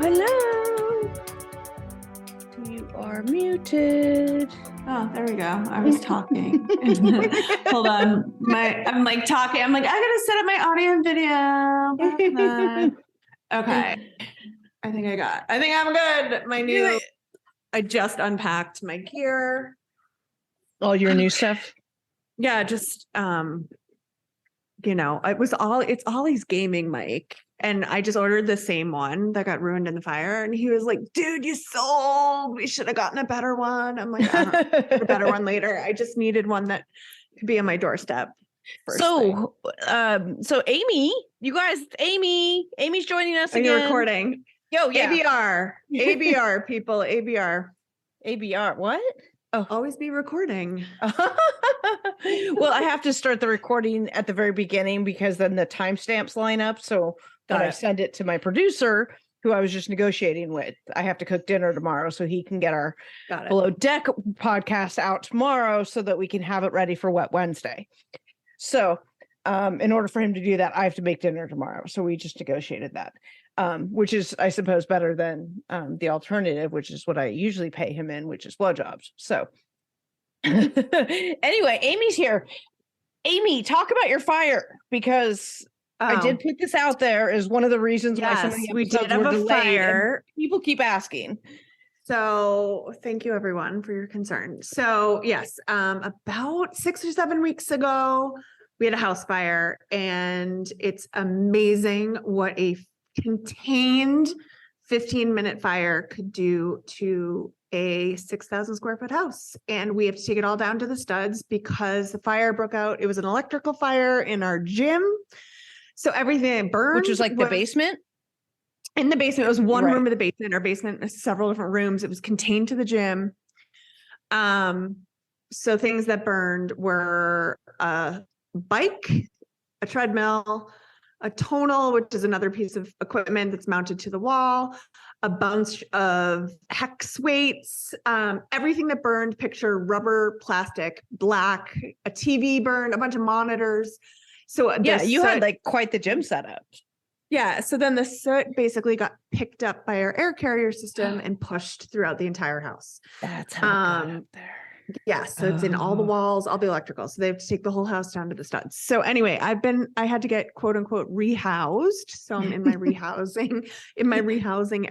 Hello. You are muted. Oh, there we go. I was talking. Hold on. I'm like talking. I'm like, I gotta set up my audio and video. Okay. I think I'm good. I just unpacked my gear. All your new stuff? Yeah, just it's Ollie's gaming mic. And I just ordered the same one that got ruined in the fire. And he was like, dude, you sold. We should have gotten a better one. I'm like, I don't know, a better one later. I just needed one that could be on my doorstep. So Amy, Amy's joining us again. Are you recording? Yo, yeah. ABR, people, ABR. ABR, what? Oh, always be recording. Well, I have to start the recording at the very beginning because then the timestamps line up. So when I send it to my producer, who I was just negotiating with, I have to cook dinner tomorrow so he can get our Below Deck podcast out tomorrow so that we can have it ready for Wet Wednesday. So in order for him to do that, I have to make dinner tomorrow. So we just negotiated that, which is, I suppose, better than the alternative, which is what I usually pay him in, which is blowjobs. So anyway, Amy's here. Amy, talk about your fire, because I did put this out there as one of the reasons why some of the episodes were delayed. Fire. People keep asking. So thank you everyone for your concern. So yes, about 6 or 7 weeks ago, we had a house fire, and it's amazing what a contained 15-minute fire could do to a 6,000 square foot house. And we have to take it all down to the studs because the fire broke out. It was an electrical fire in our gym. So everything burned. Which was like the basement? In the basement. It was one room of the basement. Our basement has several different rooms. It was contained to the gym. So things that burned were a bike, a treadmill, a tonal, which is another piece of equipment that's mounted to the wall, a bunch of hex weights, everything that burned, picture rubber, plastic, black, a TV burned, a bunch of monitors. So yeah, you had like quite the gym setup. Yeah. So then the soot basically got picked up by our air carrier system and pushed throughout the entire house. That's how it got up there. Yeah, so it's in all the walls, all the electrical. So they have to take the whole house down to the studs. So anyway, I had to get quote unquote rehoused. So I'm in my rehousing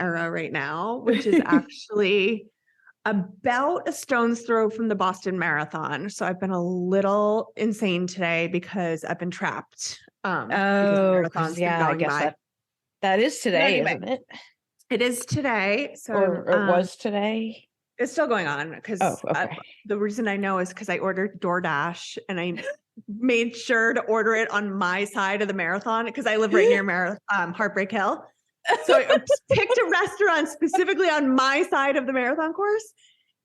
era right now, which is actually about a stone's throw from the Boston Marathon. So I've been a little insane today because I've been trapped. Yeah, I guess that is today, isn't it? It is today. So or it was today. It's still going on because the reason I know is because I ordered DoorDash and I made sure to order it on my side of the marathon because I live right near Heartbreak Hill. So I picked a restaurant specifically on my side of the marathon course,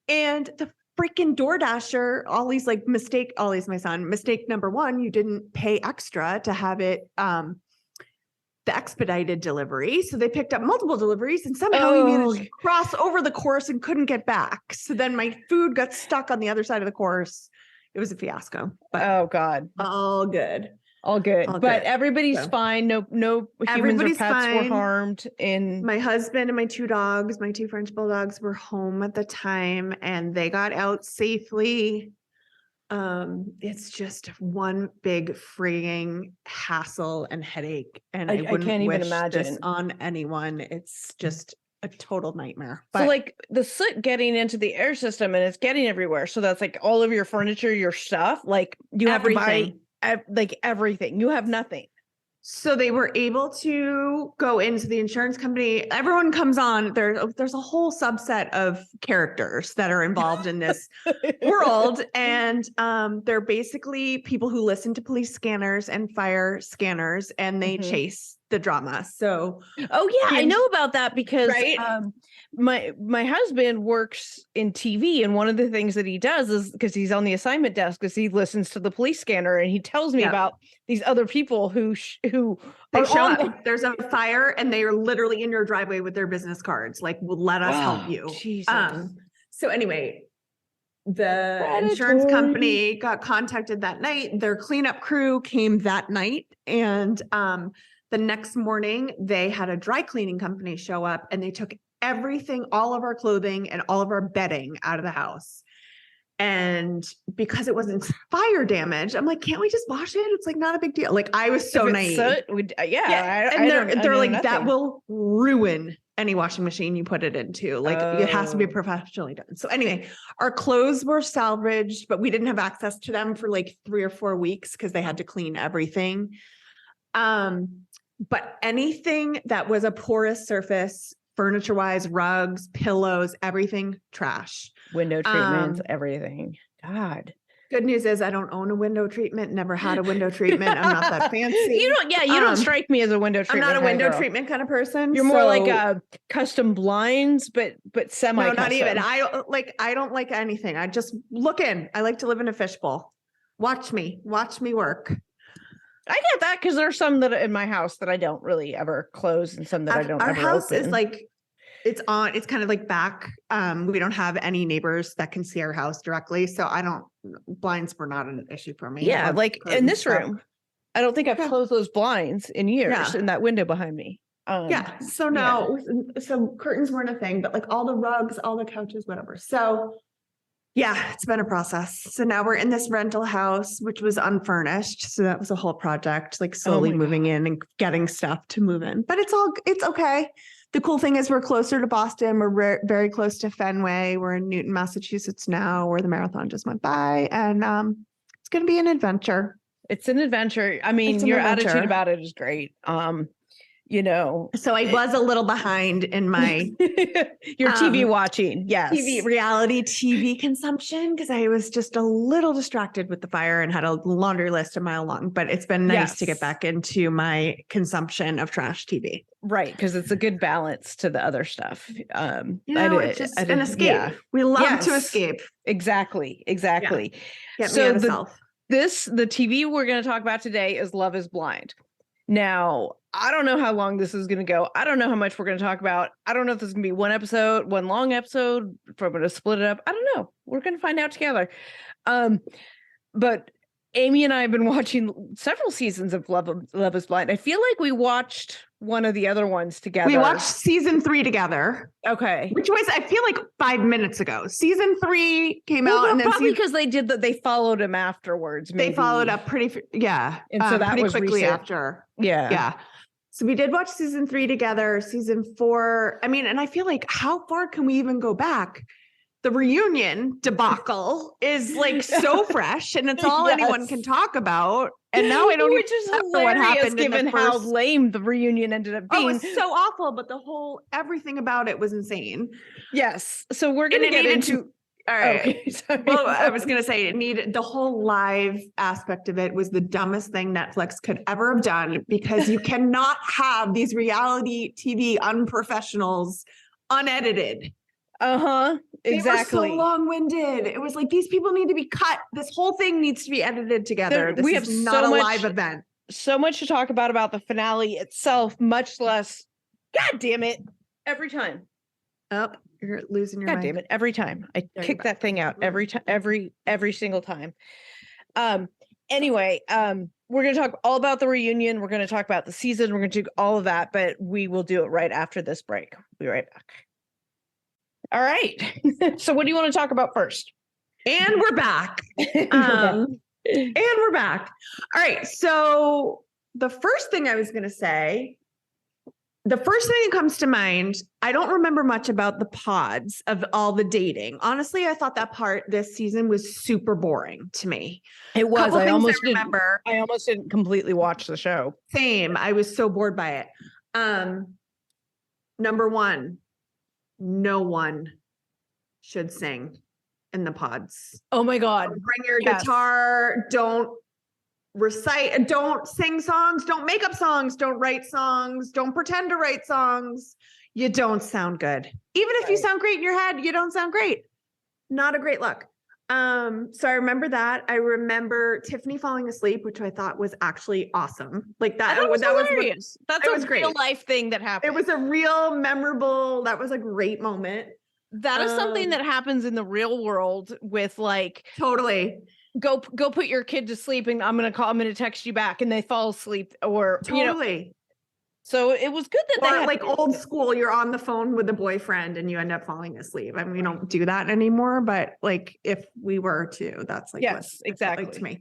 and the freaking DoorDasher, Ollie's my son, mistake number one, you didn't pay extra to have it the expedited delivery. So they picked up multiple deliveries and somehow he managed to cross over the course and couldn't get back. So then my food got stuck on the other side of the course. It was a fiasco. But oh God. All good. But everybody's fine. No humans or pets were harmed. And my husband and my two dogs, my two French bulldogs, were home at the time and they got out safely. It's just one big freaking hassle and headache, and I can't even imagine this on anyone. It's just a total nightmare. But so like the soot getting into the air system and it's getting everywhere. So that's like all of your furniture, your stuff, like you have to buy like everything. You have nothing. So they were able to go into the insurance company. Everyone comes on. There's a whole subset of characters that are involved in this world. And they're basically people who listen to police scanners and fire scanners, and they chase the drama. So, I know about that because my husband works in TV, and one of the things that he does is because he's on the assignment desk, is he listens to the police scanner, and he tells me about these other people who they show up. There's a fire, and they are literally in your driveway with their business cards. Like, let us help you. Jesus. So anyway, the insurance company got contacted that night. Their cleanup crew came that night, and The next morning, they had a dry cleaning company show up and they took everything, all of our clothing and all of our bedding out of the house. And because it wasn't fire damage, I'm like, can't we just wash it? It's like not a big deal. Like I was so naive. They're like, nothing. That will ruin any washing machine you put it into. Like it has to be professionally done. So anyway, our clothes were salvaged, but we didn't have access to them for like 3 or 4 weeks because they had to clean everything. But anything that was a porous surface, furniture-wise, rugs, pillows, everything, trash. Window treatments, everything. God. Good news is I don't own a window treatment, never had a window treatment. I'm not that fancy. You don't strike me as a window treatment. I'm not a window treatment kind of person. You're more like a custom blinds, but semi-custom. No, not even. I don't like anything. I just look in. I like to live in a fishbowl. Watch me work. I get that because there's some that in my house that I don't really ever close and some that I don't ever open. Our house is like, it's kind of like back. We don't have any neighbors that can see our house directly. So blinds were not an issue for me. Yeah. Like in this room, I don't think I've closed those blinds in years in that window behind me. So now, so curtains weren't a thing, but like all the rugs, all the couches, whatever. So yeah, it's been a process. So now we're in this rental house, which was unfurnished. So that was a whole project, like slowly moving in and getting stuff to move in, but it's okay. The cool thing is we're closer to Boston. We're very close to Fenway. We're in Newton, Massachusetts now, where the marathon just went by. And it's going to be an adventure. It's an adventure. I mean, your attitude about it is great. So I was a little behind in my your TV watching. Yes. Reality TV consumption. Cause I was just a little distracted with the fire and had a laundry list a mile long, but it's been nice to get back into my consumption of trash TV. Right. Cause it's a good balance to the other stuff. It's just an escape. Yeah. We love to escape. Exactly. Yeah. Get me out of self. The TV we're going to talk about today is Love is Blind. Now, I don't know how long this is going to go. I don't know how much we're going to talk about. I don't know if this is going to be one episode, one long episode, if I'm going to split it up. I don't know. We're going to find out together. But Amy and I have been watching several seasons of Love is Blind. I feel like we watched one of the other ones together. We watched season 3 together. Okay. Which was, I feel like 5 minutes ago. Season 3 came out. And then probably because they followed him afterwards. Maybe. They followed up and so that was quickly recent. After. Yeah. So we did watch season 3 together, season 4. I mean, and I feel like how far can we even go back? The reunion debacle is like so fresh and it's all anyone can talk about. And now I don't Which is hilarious what happened given how lame the reunion ended up being. Oh, it was so awful, but everything about it was insane. Yes. So we're going to get into... All right. Okay, well, I was going to say the whole live aspect of it was the dumbest thing Netflix could ever have done because you cannot have these reality TV unprofessionals unedited. Exactly. They were so long-winded. It was like, these people need to be cut. This whole thing needs to be edited together. We have not a live event. So much to talk about the finale itself, much less. God damn it. Every time. Oh, you're losing your mind. God damn it. Every time. I kick that thing out every time, every single time. Anyway, we're going to talk all about the reunion. We're going to talk about the season. We're going to do all of that, but we will do it right after this break. We'll be right back. All right. So what do you want to talk about first? And we're back. And we're back. All right. So the first thing I was going to say, the first thing that comes to mind, I don't remember much about the pods of all the dating. Honestly, I thought that part this season was super boring to me. It was. I almost didn't completely watch the show. Same. I was so bored by it. Number one, no one should sing in the pods. Oh my God. Don't bring your guitar. Don't recite. Don't sing songs. Don't make up songs. Don't write songs. Don't pretend to write songs. You don't sound good. Even if you sound great in your head, you don't sound great. Not a great look. So I remember that. I remember Tiffany falling asleep, which I thought was actually awesome. Like that was hilarious. That's a great real life thing that happened. It was a real memorable, that was a great moment. That is something that happens in the real world with like totally go put your kid to sleep and I'm going to text you back and they fall asleep or totally. So it was good that they had like old school, you're on the phone with a boyfriend and you end up falling asleep. I mean, we don't do that anymore, but like if we were to, that's like, yes, exactly. Like to me.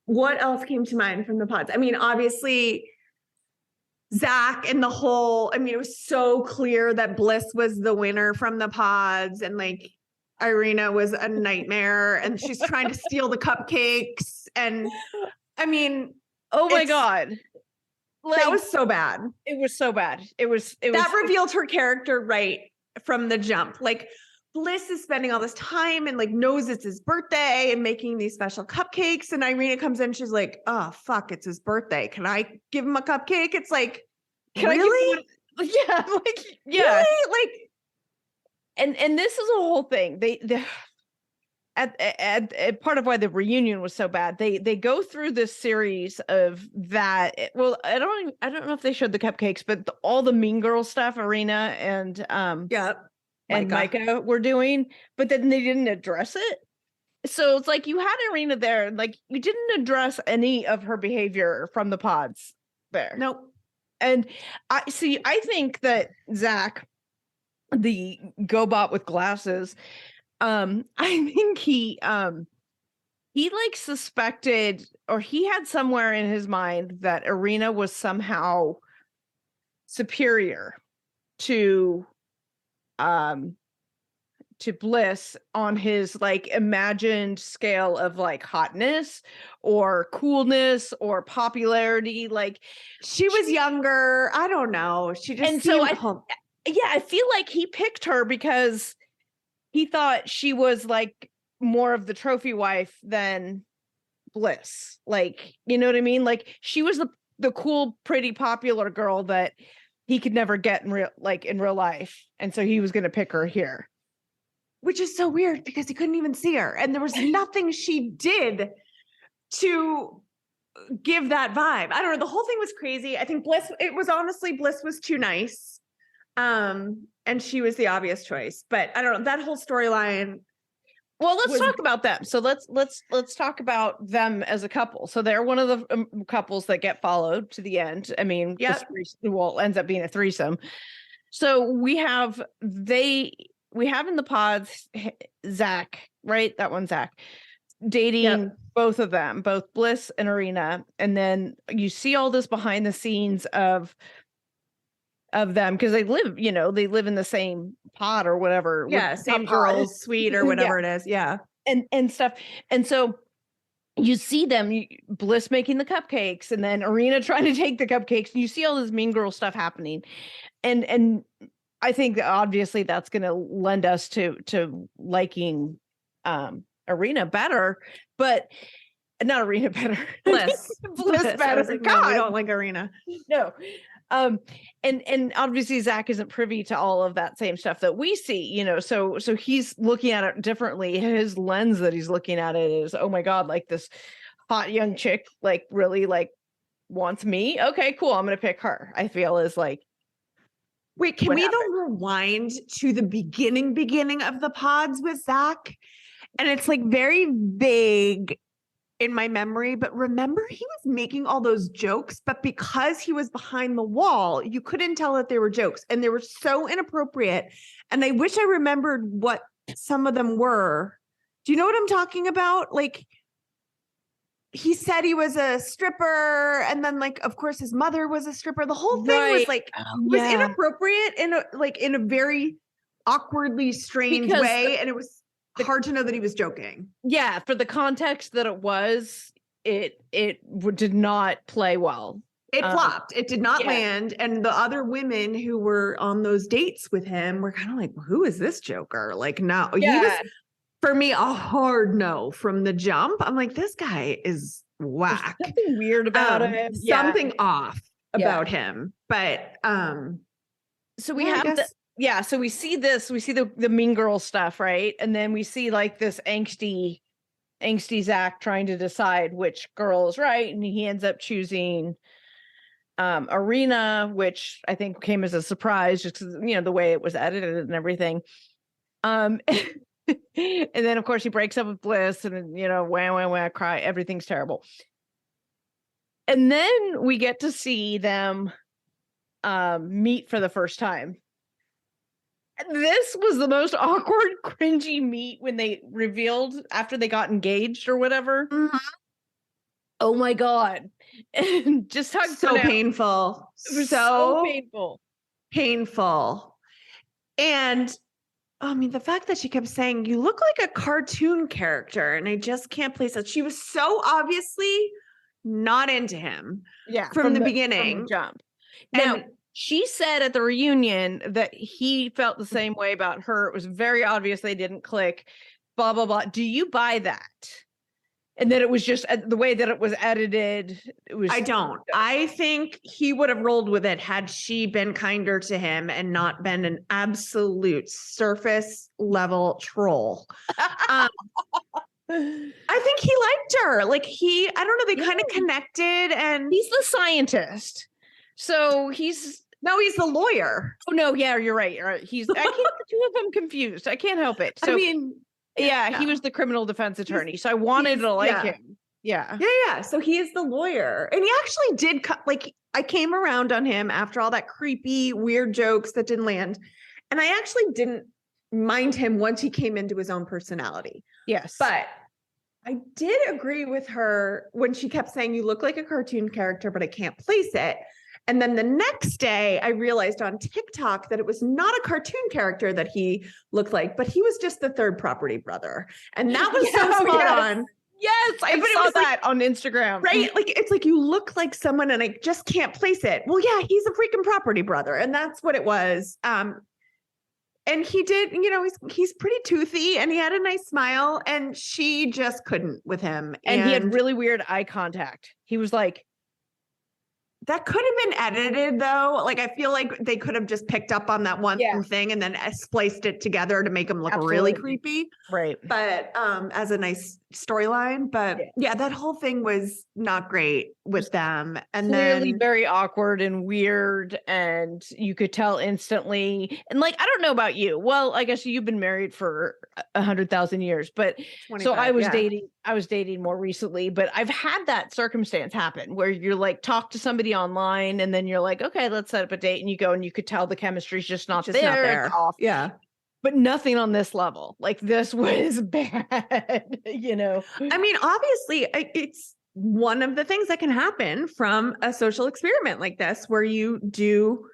What else came to mind from the pods? I mean, obviously Zach and the whole, I mean, it was so clear that Bliss was the winner from the pods, and like Irina was a nightmare and she's trying to steal the cupcakes. And I mean, oh my God. Like, that was so bad. It was so bad. It was revealed her character right from the jump. Like Bliss is spending all this time and like knows it's his birthday and making these special cupcakes. And Irina comes in, she's like, oh fuck, it's his birthday. Can I give him a cupcake? It's like, really? Yeah, like, yeah. Really? Like, and this is a whole thing. They at part of why the reunion was so bad, they go through this series of that. Well, I don't know if they showed the cupcakes, but all the Mean Girl stuff, Irina and Micah were doing, but then they didn't address it. So it's like you had Irina there, like you didn't address any of her behavior from the pods there. Nope. And I think that Zach, the GoBot with glasses, I think he like suspected, or he had somewhere in his mind that Irina was somehow superior to Bliss on his like imagined scale of like hotness or coolness or popularity. Like she was younger. I don't know. She just I feel like he picked her because he thought she was like more of the trophy wife than Bliss. Like, you know what I mean? Like she was the cool, pretty, popular girl that he could never get in real life. And so he was going to pick her here. Which is so weird because he couldn't even see her. And there was nothing she did to give that vibe. I don't know. The whole thing was crazy. I think Bliss was too nice. And she was the obvious choice, but I don't know, that whole storyline. Well, let's talk about them. So let's talk about them as a couple. So they're one of the couples that get followed to the end. I mean, ends up being a threesome. So we have in the pods, Zach, right? That one, Zach, dating both of them, both Bliss and Irina. And then you see all this behind the scenes of them because they live in the same pod or whatever. Yeah, same girls' suite or whatever it is. Yeah. And stuff. And so you see them, Bliss making the cupcakes and then Irina trying to take the cupcakes. And you see all this Mean Girl stuff happening. And I think that obviously that's going to lend us to liking Irina better, but not Irina better. Bliss better. Like, no, we don't like Irina. No. And obviously Zach isn't privy to all of that same stuff that we see, so he's looking at it differently. His lens that he's looking at it is, oh my God, like this hot young chick, like really like wants me. Okay, cool. I'm going to pick her. I feel is like, wait, can we though rewind to the beginning of the pods with Zach? And it's like very vague in my memory, but remember he was making all those jokes, but because he was behind the wall, you couldn't tell that they were jokes and they were so inappropriate. And I wish I remembered what some of them were. Do you know what I'm talking about? Like he said he was a stripper and then like, of course his mother was a stripper. The whole thing was like, was inappropriate in a very awkwardly strange way. And it was hard to know that he was joking. Yeah, for the context that it was, it did not play well. It flopped. It did not land. And the other women who were on those dates with him were kind of like, who is this joker? Like, no, he was, for me, a hard no from the jump. I'm like, this guy is whack. There's something weird about him. Something off about him. But so we have so we see the Mean Girl stuff, right? And then we see like this angsty Zach trying to decide which girl is right, and he ends up choosing Irina, which I think came as a surprise just because the way it was edited and everything. And then of course he breaks up with Bliss, and wah, cry, everything's terrible. And then we get to see them meet for the first time. This was the most awkward, cringy meet when they revealed after they got engaged or whatever. Mm-hmm. Oh my God. And just how so painful. It was so painful. Painful. And I mean, the fact that she kept saying, you look like a cartoon character, and I just can't place it. She was so obviously not into him. Yeah. From the beginning. From the jump. Now, and she said at the reunion that he felt the same way about her. It was very obvious they didn't click, blah, blah, blah. Do you buy that? And that it was just the way that it was edited. It was. I don't. I think he would have rolled with it had she been kinder to him and not been an absolute surface level troll. I think he liked her. Like I don't know, they kind of connected, and he's the scientist. So he's the lawyer. Oh no, yeah, you're right. I keep the two of them confused. I can't help it. So, I mean, yeah, he was the criminal defense attorney. So I wanted to like him. Yeah. Yeah. So he is the lawyer. And he actually did I came around on him after all that creepy, weird jokes that didn't land. And I actually didn't mind him once he came into his own personality. Yes. But I did agree with her when she kept saying, you look like a cartoon character, but I can't place it. And then the next day I realized on TikTok that it was not a cartoon character that he looked like, but he was just the third property brother. And that was so spot on. Yes, I saw that on Instagram. Right? Like, it's like, you look like someone and I just can't place it. Well, yeah, he's a freaking property brother. And that's what it was. And he did, he's pretty toothy and he had a nice smile and she just couldn't with him. And he had really weird eye contact. He was like, that could have been edited though. Like, I feel like they could have just picked up on that one thing and then spliced it together to make him look really creepy. Right. But as a nice storyline. But yeah, that whole thing was not great with them. And clearly then very awkward and weird. And you could tell instantly. And like, I don't know about you. Well, I guess you've been married for 100,000 years, but so I was dating more recently, but I've had that circumstance happen where you're like, talk to somebody online and then you're like, okay, let's set up a date, and you go and you could tell the chemistry's just not there. It's off. Yeah. But nothing on this level. Like, this was bad, I mean, obviously it's one of the things that can happen from a social experiment like this, where you do,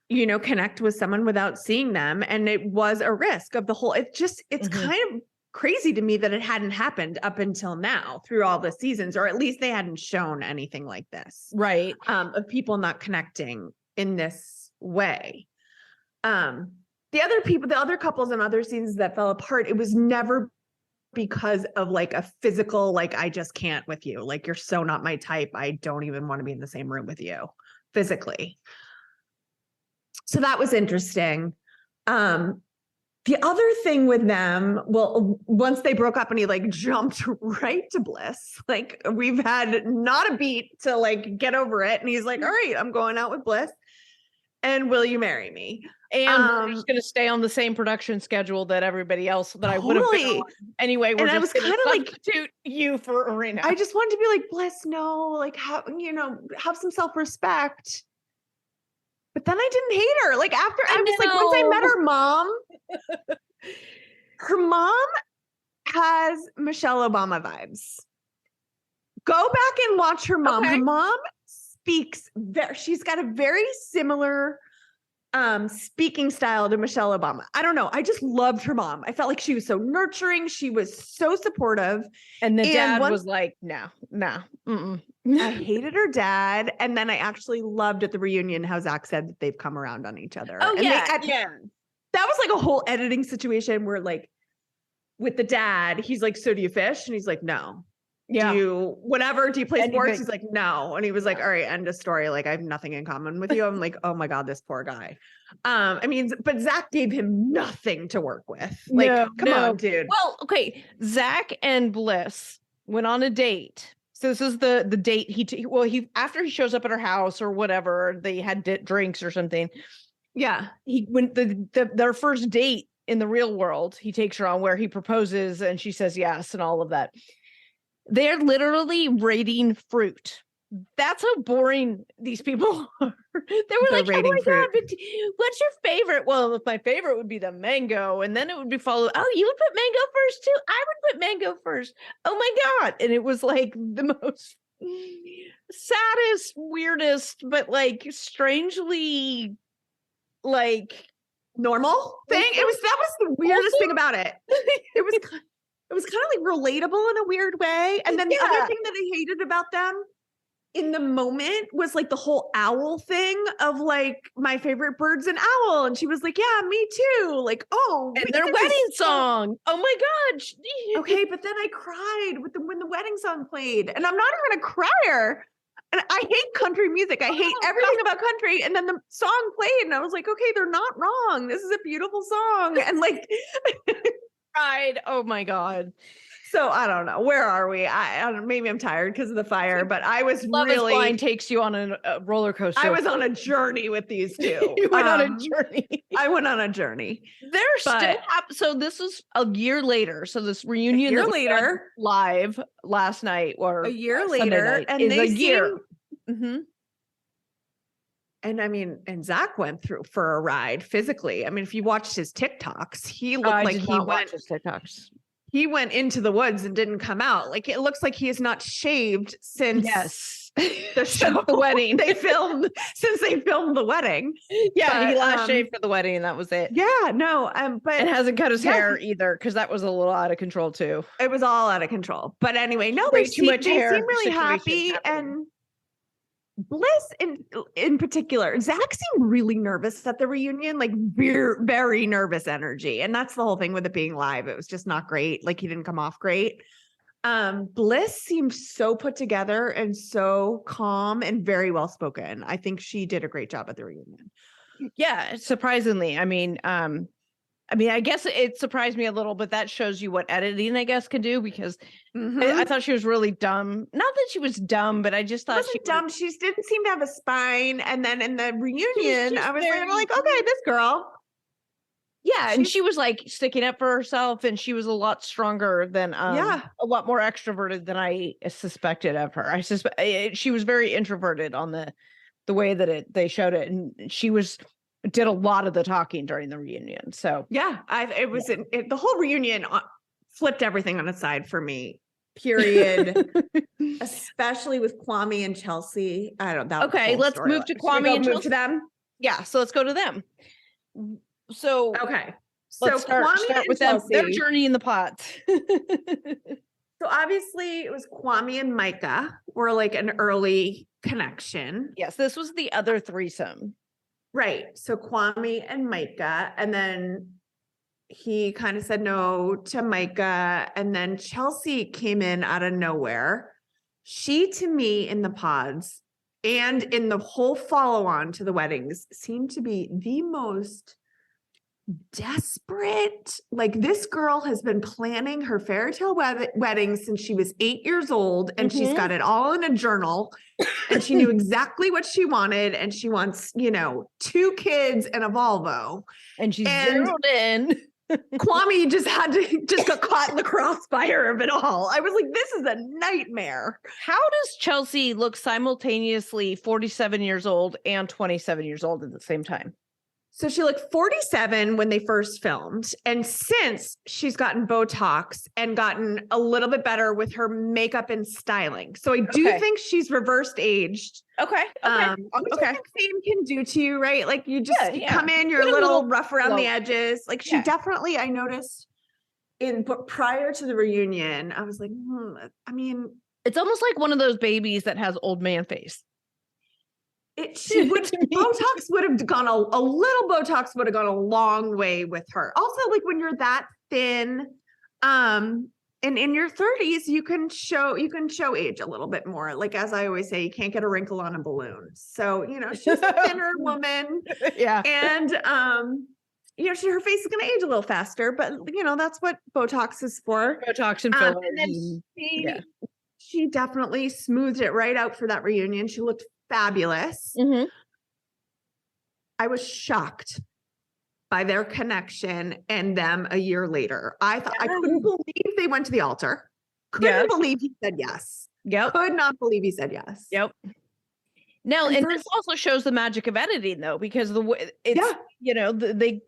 connect with someone without seeing them. And it was a risk of the whole, it's kind of crazy to me that it hadn't happened up until now through all the seasons, or at least they hadn't shown anything like this. Right. Of people not connecting in this way. The other couples and other scenes that fell apart, it was never because of like a physical, like, I just can't with you. Like, you're so not my type. I don't even want to be in the same room with you physically. So that was interesting. The other thing with them, well, once they broke up and he like jumped right to Bliss, like, we've had not a beat to like get over it. And he's like, all right, I'm going out with Bliss. And will you marry me? And we're just going to stay on the same production schedule that everybody else that I would have been on. Anyway, we're just going to substitute you for Arena. I just wanted to be like, Bliss, no, like, have some self-respect. But then I didn't hate her. Like, after I was like, once I met her mom has Michelle Obama vibes. Go back and watch her mom. Okay. Her mom speaks she's got a very similar speaking style to Michelle Obama. I don't know. I just loved her mom. I felt like she was so nurturing. She was so supportive. And the dad was like, no. I hated her dad. And then I actually loved at the reunion how Zach said that they've come around on each other. Oh, and yeah. That was like a whole editing situation where, like, with the dad, he's like, so do you fish? And he's like, no. Yeah. Do you play sports? He's like, no. And he was like, all right, end of story. Like, I have nothing in common with you. I'm like, oh my God, this poor guy. I mean, but Zach gave him nothing to work with. Like, come on, dude. Well, okay. Zach and Bliss went on a date. So this is the date he after he shows up at her house or whatever, they had drinks or something. Yeah. He went their first date in the real world. He takes her on where he proposes and she says yes and all of that. They're literally raiding fruit. that's how boring these people are. They were like, oh my God, what's your favorite? Well, my favorite would be the mango. And then it would be followed. Oh, you would put mango first too? I would put mango first. Oh my God. And it was like the most saddest, weirdest, but like strangely like normal thing. That was the weirdest thing about it. It was kind of like relatable in a weird way. And then the other thing that I hated about them in the moment was like the whole owl thing of like, my favorite bird's an owl. And she was like, yeah, me too. Like, oh, and their wedding song. Oh my God. Okay. But then I cried when the wedding song played, and I'm not even a crier. And I hate country music. I hate everything about country. And then the song played and I was like, okay, they're not wrong. This is a beautiful song. And like, cried. Oh my God. So I don't know. Where are we? I don't know. Maybe I'm tired because of the fire, but I was Love is Blind takes you on a roller coaster. I was on a journey with these two. You went on a journey. I went on a journey. They're still so this is a year later. So this reunion later live last night or a year later, and they year. Mm-hmm. And I mean, and Zach went through for a ride physically. I mean, if you watched his TikToks, he looked like he went his TikToks. He went into the woods and didn't come out. Like, it looks like he has not shaved since the wedding. Since they filmed the wedding. Yeah, but, he last shaved for the wedding and that was it. Yeah, no, but it hasn't cut his hair either because that was a little out of control too. It was all out of control. But anyway, no, they seem really happy. And Bliss in particular, Zach seemed really nervous at the reunion, like very nervous energy. And that's the whole thing with it being live. It was just not great. Like, he didn't come off great. Bliss seemed so put together and so calm and very well spoken. I think she did a great job at the reunion. Yeah, surprisingly. I mean, I guess it surprised me a little, but that shows you what editing, I guess, can do, because I thought she was really dumb. Not that she was dumb, but I just thought she was dumb. She didn't seem to have a spine. And then in the reunion, I was like, okay, this girl. Yeah, and she was like sticking up for herself, and she was a lot stronger than a lot more extroverted than I suspected of her. I suspect she was very introverted on the way that they showed it, and she did a lot of the talking during the reunion. So yeah, the whole reunion flipped everything on its side for me. Period. Especially with Kwame and Chelsea. I don't know. Okay, let's move to Kwame and Chelsea. To them. Yeah, so let's go to them. So okay, let's start with them, their journey in the pots. So obviously it was Kwame and Micah were like an early connection. Yes, this was the other threesome. Right. So Kwame and Micah, and then he kind of said no to Micah, and then Chelsea came in out of nowhere. She, to me, in the pods and in the whole follow-on to the weddings, seemed to be the most desperate. Like, this girl has been planning her fairy tale wedding since she was 8 years old, and she's got it all in a journal, and she knew exactly what she wanted, and she wants 2 kids and a Volvo, and she's zeroed in. Kwame just got caught in the crossfire of it all. I was like, this is a nightmare. How does Chelsea look simultaneously 47 years old and 27 years old at the same time? So she looked 47 when they first filmed. And since, she's gotten Botox and gotten a little bit better with her makeup and styling. So I do think she's reversed aged. Okay. Which I think fame can do to you, right? Like, you just come in, you're a little rough around the edges. Like, she definitely, I noticed prior to the reunion, I was like, I mean, it's almost like one of those babies that has old man face. Botox would have gone a little Botox would have gone a long way with her. Also, like, when you're that thin, and in your 30s, you can show age a little bit more. Like, as I always say, you can't get a wrinkle on a balloon. So, she's a thinner woman. Yeah. And, her face is going to age a little faster, but that's what Botox is for. Botox and fillers. And then she definitely smoothed it right out for that reunion. She looked fabulous. I was shocked by their connection and them a year later. I couldn't believe they went to the altar. Couldn't believe he said yes. Yep. Could not believe he said yes. Yep. Now, and this also shows the magic of editing, though, because the way it's, you know, they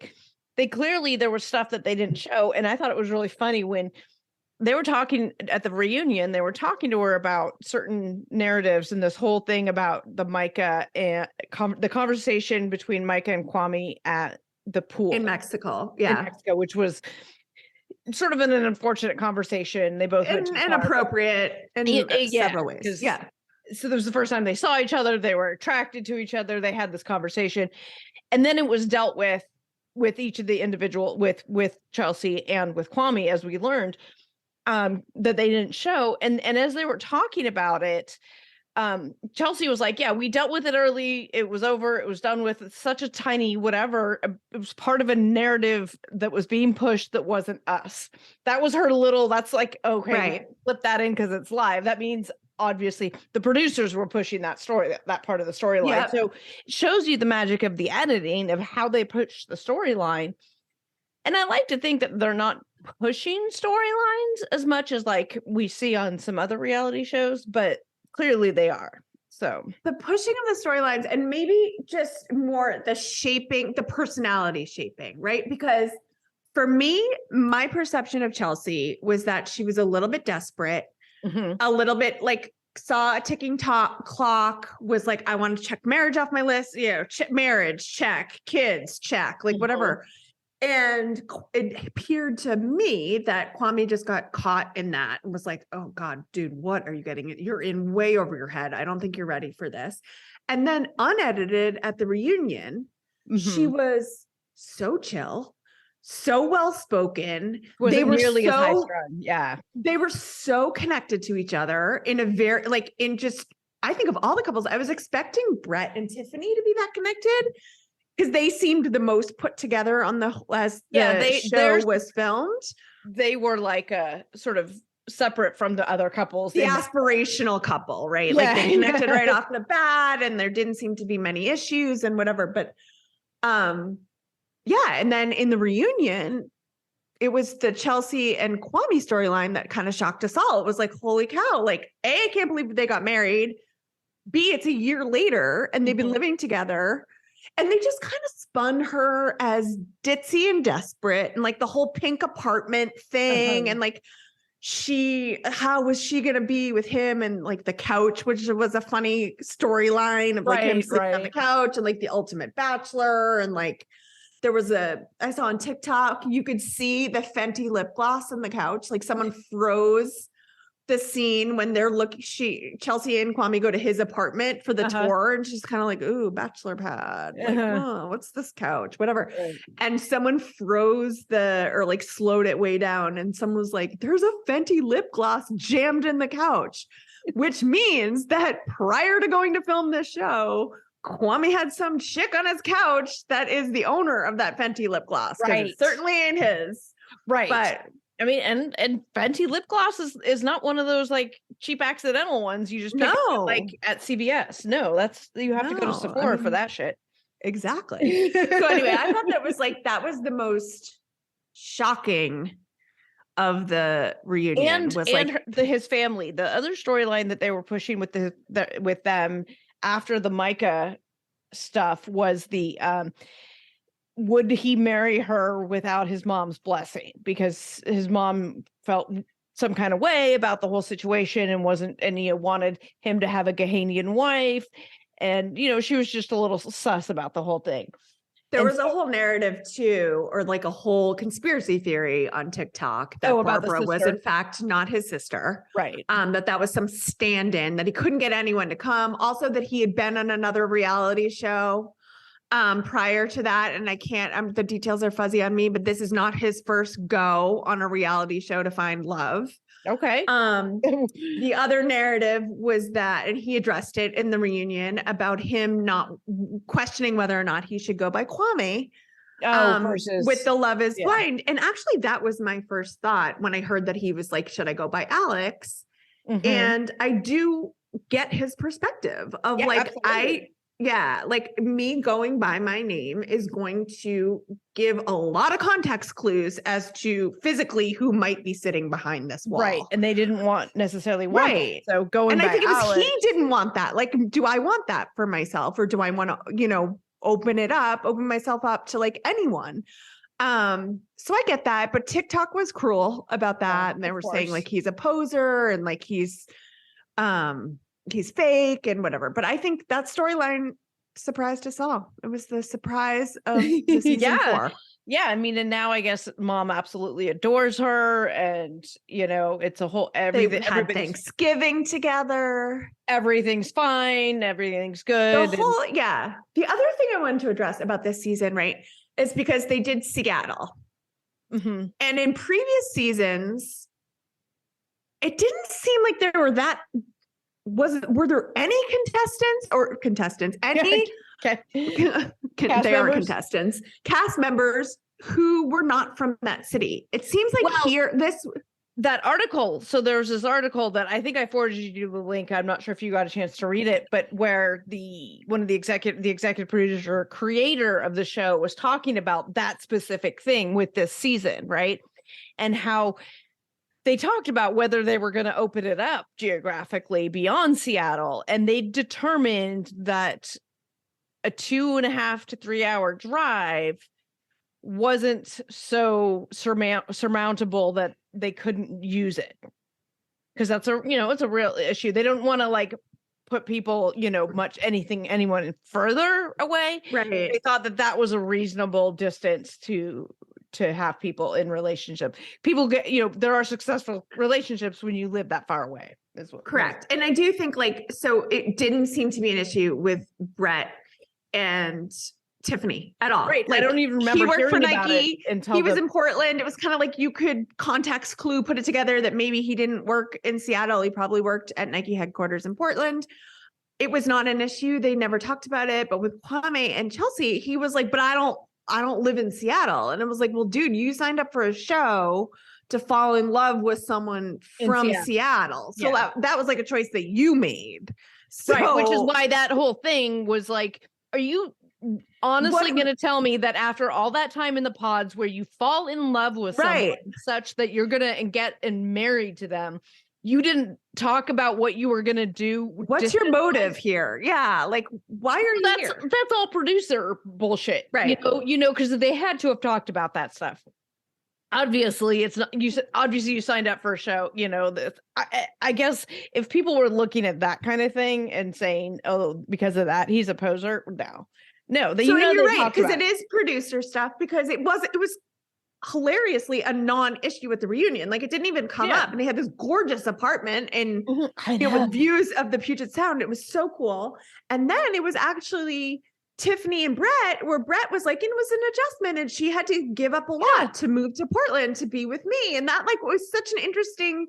clearly, there was stuff that they didn't show. And I thought it was really funny when they were talking at the reunion, they were talking to her about certain narratives and this whole thing about the Micah and the conversation between Micah and Kwame at the pool in Mexico. In Mexico, which was sort of an unfortunate conversation. They both went inappropriate in several ways. Yeah. So this was the first time they saw each other. They were attracted to each other. They had this conversation. And then it was dealt with each of the individual, with Chelsea and with Kwame, as we learned, that they didn't show. And as they were talking about it, Chelsea was like, yeah, we dealt with it early. It was over. It was done with. It's such a tiny whatever. It was part of a narrative that was being pushed that wasn't us. That was her little, that's like, okay, right. Flip that in because it's live. That means obviously the producers were pushing that story, that part of the storyline. Yep. So it shows you the magic of the editing of how they push the storyline. And I like to think that they're not pushing storylines as much as like we see on some other reality shows, but clearly they are. So the pushing of the storylines and maybe just more the shaping, the personality shaping, right? Because for me, my perception of Chelsea was that she was a little bit desperate, a little bit like saw a ticking clock, was like, I want to check marriage off my list. You know, marriage, check, kids, check, like whatever. And it appeared to me that Kwame just got caught in that and was like, oh God, dude, what are you getting? You're in way over your head. I don't think you're ready for this. And then unedited at the reunion, she was so chill, so well-spoken. They were really high strung. Yeah. They were so connected to each other in a very, like in just, I think of all the couples, I was expecting Brett and Tiffany to be that connected, because they seemed the most put together on the show was filmed. They were like a sort of separate from the other couples. The aspirational couple, right? Yeah. Like they connected right off the bat and there didn't seem to be many issues and whatever. But and then in the reunion, it was the Chelsea and Kwame storyline that kind of shocked us all. It was like, holy cow, like A, I can't believe they got married. B, it's a year later and they've been living together. And they just kind of spun her as ditzy and desperate and like the whole pink apartment thing. And like, how was she going to be with him and like the couch, which was a funny storyline of like him sleeping on the couch and like the ultimate bachelor. And like, there was I saw on TikTok, you could see the Fenty lip gloss on the couch. Like someone froze the scene when they're Chelsea and Kwame go to his apartment for the tour and she's kind of like, ooh, bachelor pad. Like, oh, what's this couch? Whatever. And someone froze or like slowed it way down. And someone was like, there's a Fenty lip gloss jammed in the couch, which means that prior to going to film this show, Kwame had some chick on his couch that is the owner of that Fenty lip gloss. Right. It certainly ain't his. Right. But I mean, and Fenty lip gloss is not one of those like cheap accidental ones you just pick up, like at CVS. No, you have to go to Sephora for that shit. Exactly. So anyway, I thought that was the most shocking of the reunion. His family. The other storyline that they were pushing with with them after the Micah stuff was the would he marry her without his mom's blessing? Because his mom felt some kind of way about the whole situation and wanted him to have a Gahanian wife. And, she was just a little sus about the whole thing. There was a whole narrative too, or like a whole conspiracy theory on TikTok that Barbara was in fact not his sister. Right. That was some stand-in, that he couldn't get anyone to come. Also that he had been on another reality show prior to that. And I can't, the details are fuzzy on me, but this is not his first go on a reality show to find love. Okay. The other narrative was that, and he addressed it in the reunion, about him not questioning whether or not he should go by Kwame with the Love is Blind. And actually that was my first thought when I heard that he was like, should I go by Alex? And I do get his perspective of absolutely. Yeah, like me going by my name is going to give a lot of context clues as to physically who might be sitting behind this wall. Right. And they didn't necessarily want that. So going and by I think it was Alex, he didn't want that. Like, do I want that for myself, or do I want to, open myself up to like anyone? So I get that, but TikTok was cruel about that. And they were saying like he's a poser and like he's fake and whatever. But I think that storyline surprised us all. It was the surprise of the season 4. Yeah. I mean, and now I guess mom absolutely adores her, and it's a whole everything. They had Thanksgiving together. Everything's fine. Everything's good. The other thing I wanted to address about this season, right, is because they did Seattle. Mm-hmm. And in previous seasons, it didn't seem like there were were there any contestants, any cast members who were not from that city? It seems like that article. So there's this article that I think I forwarded you the link. I'm not sure if you got a chance to read it, but where the executive producer, creator of the show was talking about that specific thing with this season, right? And how they talked about whether they were going to open it up geographically beyond Seattle. And they determined that a 2.5 to 3 hour drive wasn't so surmountable that they couldn't use it. Because that's it's a real issue. They don't want to like put people, anyone further away. Right. They thought that was a reasonable distance to have people in relationship. People get, there are successful relationships when you live that far away. Correct. And I do think so it didn't seem to be an issue with Brett and Tiffany at all. Right. Like, I don't even remember. He worked for Nike until he was in Portland. It was kind of like you could context clue put it together that maybe he didn't work in Seattle. He probably worked at Nike headquarters in Portland. It was not an issue. They never talked about it. But with Kwame and Chelsea, he was like, but I don't live in Seattle. And I was like, well, dude, you signed up for a show to fall in love with someone from Seattle. So that was like a choice that you made. So, right. Which is why that whole thing was like, are you honestly going to tell me that after all that time in the pods where you fall in love with someone such that you're going to get married to them, you didn't talk about what you were going to do? What's your motive here? Yeah. Like, why are you here? That's all producer bullshit. Right. Because they had to have talked about that stuff. Obviously, it's not. Obviously, you signed up for a show. I guess if people were looking at that kind of thing and saying, "Oh, because of that, he's a poser," no. You're right, because it is producer stuff. Because it was hilariously a non-issue at the reunion. Like, it didn't even come up, and they had this gorgeous apartment and with views of the Puget Sound. It was so cool. And then it was actually Tiffany and Brett, where Brett was like, it was an adjustment and she had to give up a lot to move to Portland to be with me. And that was such an interesting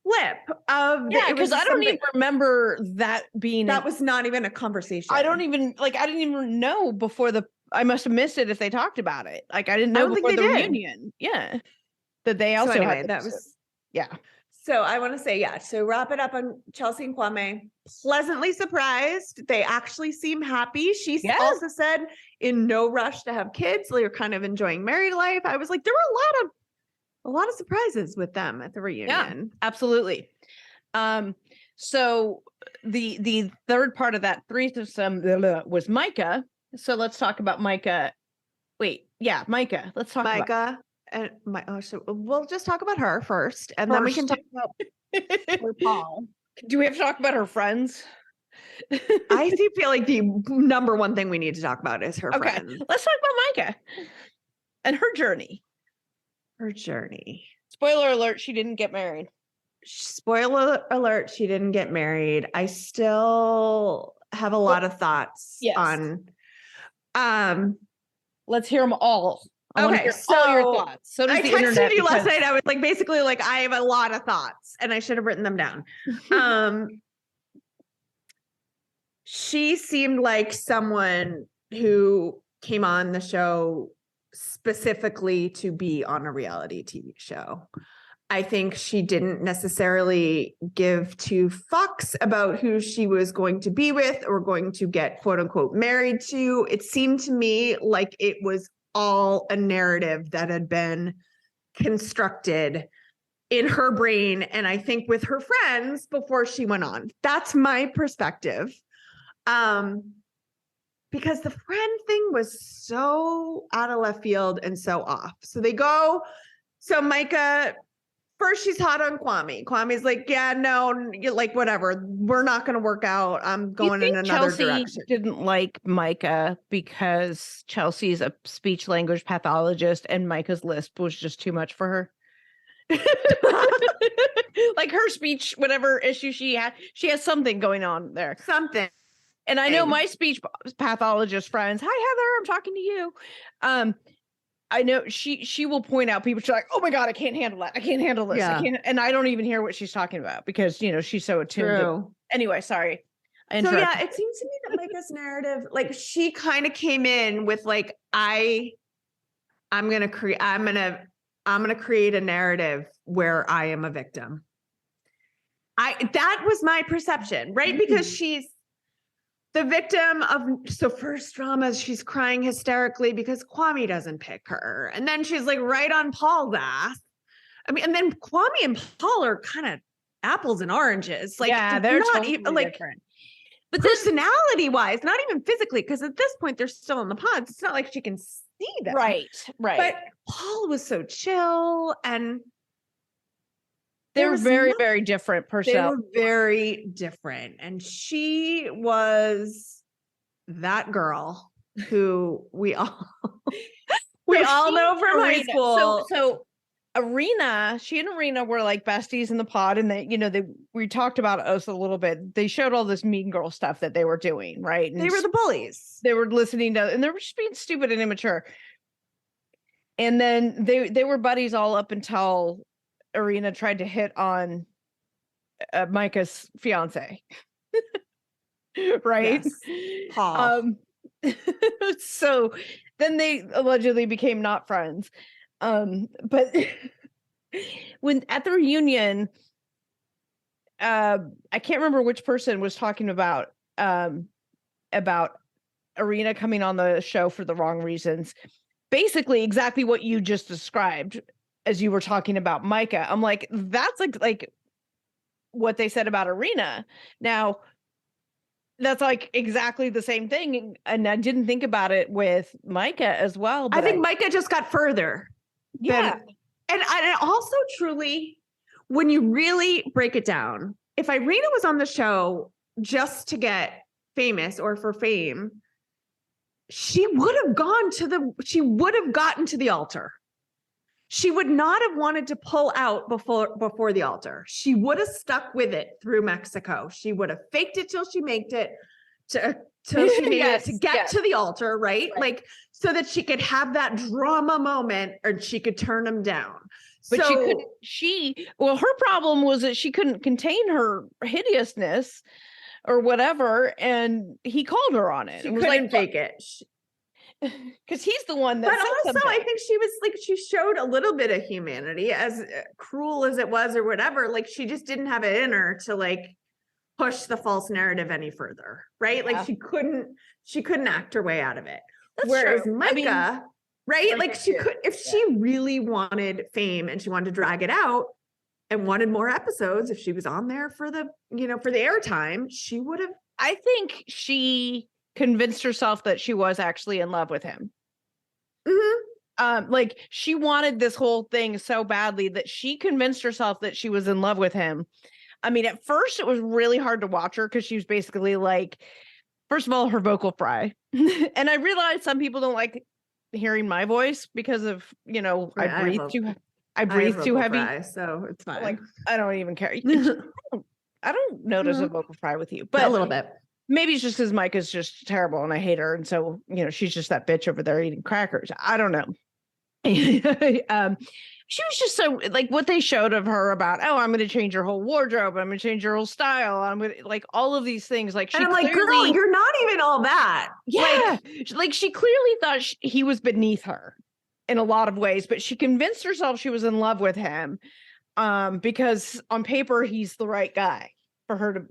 flip of because I don't even remember that being that was not even a conversation. I didn't even know before I must have missed it if they talked about it. Like, I didn't know before the reunion. Yeah. That they also had that was So I want to say, so wrap it up on Chelsea and Kwame. Pleasantly surprised. They actually seem happy. She also said in no rush to have kids. They're kind of enjoying married life. I was like, there were a lot of surprises with them at the reunion. Yeah, absolutely. So the third part of that threesome was Micah. So let's talk about Micah. Micah. Let's talk about Micah. And so we'll just talk about her first, and then we can talk about Paul. Do we have to talk about her friends? I do feel like the number one thing we need to talk about is her friends. Let's talk about Micah and her journey. Spoiler alert, she didn't get married. Spoiler alert, she didn't get married. I still have a lot of thoughts on. Let's hear them all. Okay, so all your thoughts. So does I texted you last night. I was like, basically, like, I have a lot of thoughts, and I should have written them down. She seemed like someone who came on the show specifically to be on a reality TV show. I think she didn't necessarily give two fucks about who she was going to be with or going to get quote unquote married to. It seemed to me like it was all a narrative that had been constructed in her brain. And I think with her friends before she went on. That's my perspective. Because the friend thing was so out of left field and so off. So Micah, first she's hot on Kwame. Kwame's like, yeah, no, like whatever. We're not going to work out. I'm going in another direction. Didn't like Micah because Chelsea's a speech language pathologist and Micah's lisp was just too much for her. Like her speech, whatever issue she has something going on there. Something. And I know my speech pathologist friends, hi Heather, I'm talking to you. I know she will point out people. She's like, oh my God, I can't handle that. I can't handle this. Yeah. And I don't even hear what she's talking about because, she's so attuned. Anyway, sorry. So yeah, it seems to me that Micah's narrative, like she kind of came in with like, I'm going to create a narrative where I am a victim. That was my perception, right? Mm-hmm. Because she's the victim of, so first drama, she's crying hysterically because Kwame doesn't pick her. And then she's like right on Paul's ass. I mean, and then Kwame and Paul are kind of apples and oranges. Like, yeah, they're not totally even like different. But personality wise, not even physically, because at this point they're still in the pods. It's not like she can see them. Right. But Paul was so chill and they're very, very different personalities. They were very different. And she was that girl who we all know from high school. So Arena, she and Arena were like besties in the pod, and we talked about us a little bit. They showed all this mean girl stuff that they were doing, right? And they were the bullies. They were listening to, and they were just being stupid and immature. And then they were buddies all up until Arena tried to hit on Micah's fiance. Right? Yes. Paul. So then they allegedly became not friends. But when at the reunion, I can't remember which person was talking about Arena coming on the show for the wrong reasons. Basically, exactly what you just described as you were talking about Micah. I'm like, that's like what they said about Arena. Now, that's like exactly the same thing. And I didn't think about it with Micah as well. But I think Micah just got further. Yeah. And also truly, when you really break it down, if Irina was on the show just to get famous or for fame, she would have gotten to the altar. She would not have wanted to pull out before the altar. She would have stuck with it through Mexico. She would have faked it till she made it till she made it to get to the altar, right? Like so that she could have that drama moment or she could turn him down. But her problem was that she couldn't contain her hideousness or whatever, and he called her on it. She couldn't fake it. Because he's the one that. But also, I think she was like, she showed a little bit of humanity, as cruel as it was, or whatever. Like she just didn't have it in her to like push the false narrative any further, right? Yeah. Like she couldn't act her way out of it. That's Whereas true. Micah, right? Like she could, if she really wanted fame and she wanted to drag it out and wanted more episodes, if she was on there for the airtime, she would have. I think she convinced herself that she was actually in love with him. Mm-hmm. Like she wanted this whole thing so badly that she convinced herself that she was in love with him. I mean, at first it was really hard to watch her because she was basically like, first of all, her vocal fry. And I realized some people don't like hearing my voice because of, I breathe too heavy. Fry, so it's fine. Like, I don't even care. I don't notice a vocal fry with you, but a little bit. Maybe it's just because Micah's just terrible and I hate her. And so, she's just that bitch over there eating crackers. I don't know. She was just so like what they showed of her about, I'm going to change your whole wardrobe. I'm going to change your whole style. I'm going to like all of these things. Like, and I'm like, girl, you're not even all that. Yeah. Like she clearly thought he was beneath her in a lot of ways, but she convinced herself she was in love with him. because on paper he's the right guy for her to.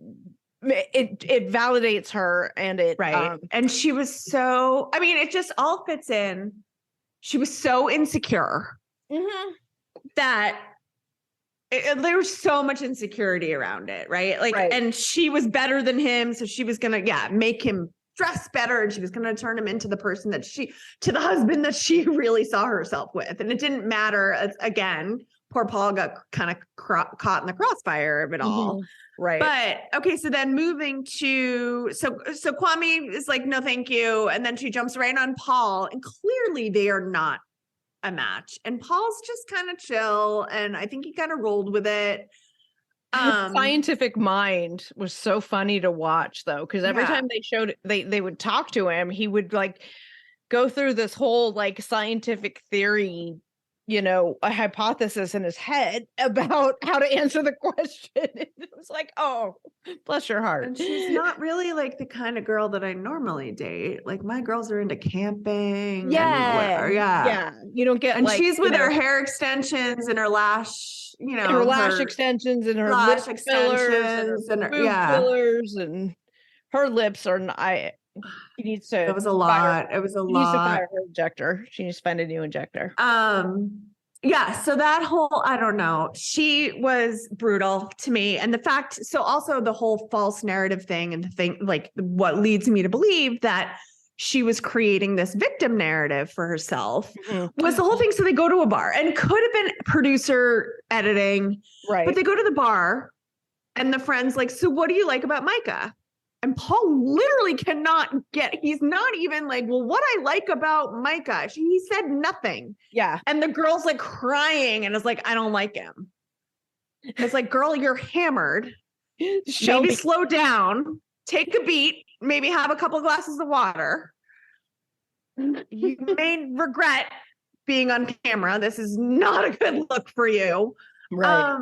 It validates her, and it right. And she was so. I mean, it just all fits in. She was so insecure that there was so much insecurity around it, right? Like, and she was better than him, so she was gonna, make him dress better, and she was gonna turn him into the person to the husband that she really saw herself with. And it didn't matter. Again, poor Paul got kind of caught in the crossfire of it all. Right. But okay, so then moving to so Kwame is like, no, thank you. And then she jumps right on Paul, and clearly they are not a match. And Paul's just kind of chill, and I think he kind of rolled with it. His scientific mind was so funny to watch, though, because every time they would talk to him, he would like go through this whole like scientific theory, a hypothesis in his head about how to answer the question. It was like, oh, bless your heart. And she's not really like the kind of girl that I normally date. Like, my girls are into camping. Yeah. You don't get, and she's with her hair extensions and her lash, her lash extensions and her lash lip fillers and her boob fillers, and her lips are. She needs to. It was a lot. It was a lot. She needs to fire her injector. She needs to find a new injector. So that whole, I don't know, she was brutal to me. And the fact, so also the whole false narrative thing, and the thing, like what leads me to believe that she was creating this victim narrative for herself was the whole thing. So they go to a bar, and could have been producer editing, right? But they go to the bar, and the friend's like, so what do you like about Micah? And Paul literally cannot he's not even like, well, what I like about Micah. He said nothing. Yeah. And the girl's like crying and is like, I don't like him. It's like, girl, you're hammered. Maybe slow down, take a beat, maybe have a couple glasses of water. You may regret being on camera. This is not a good look for you. Right.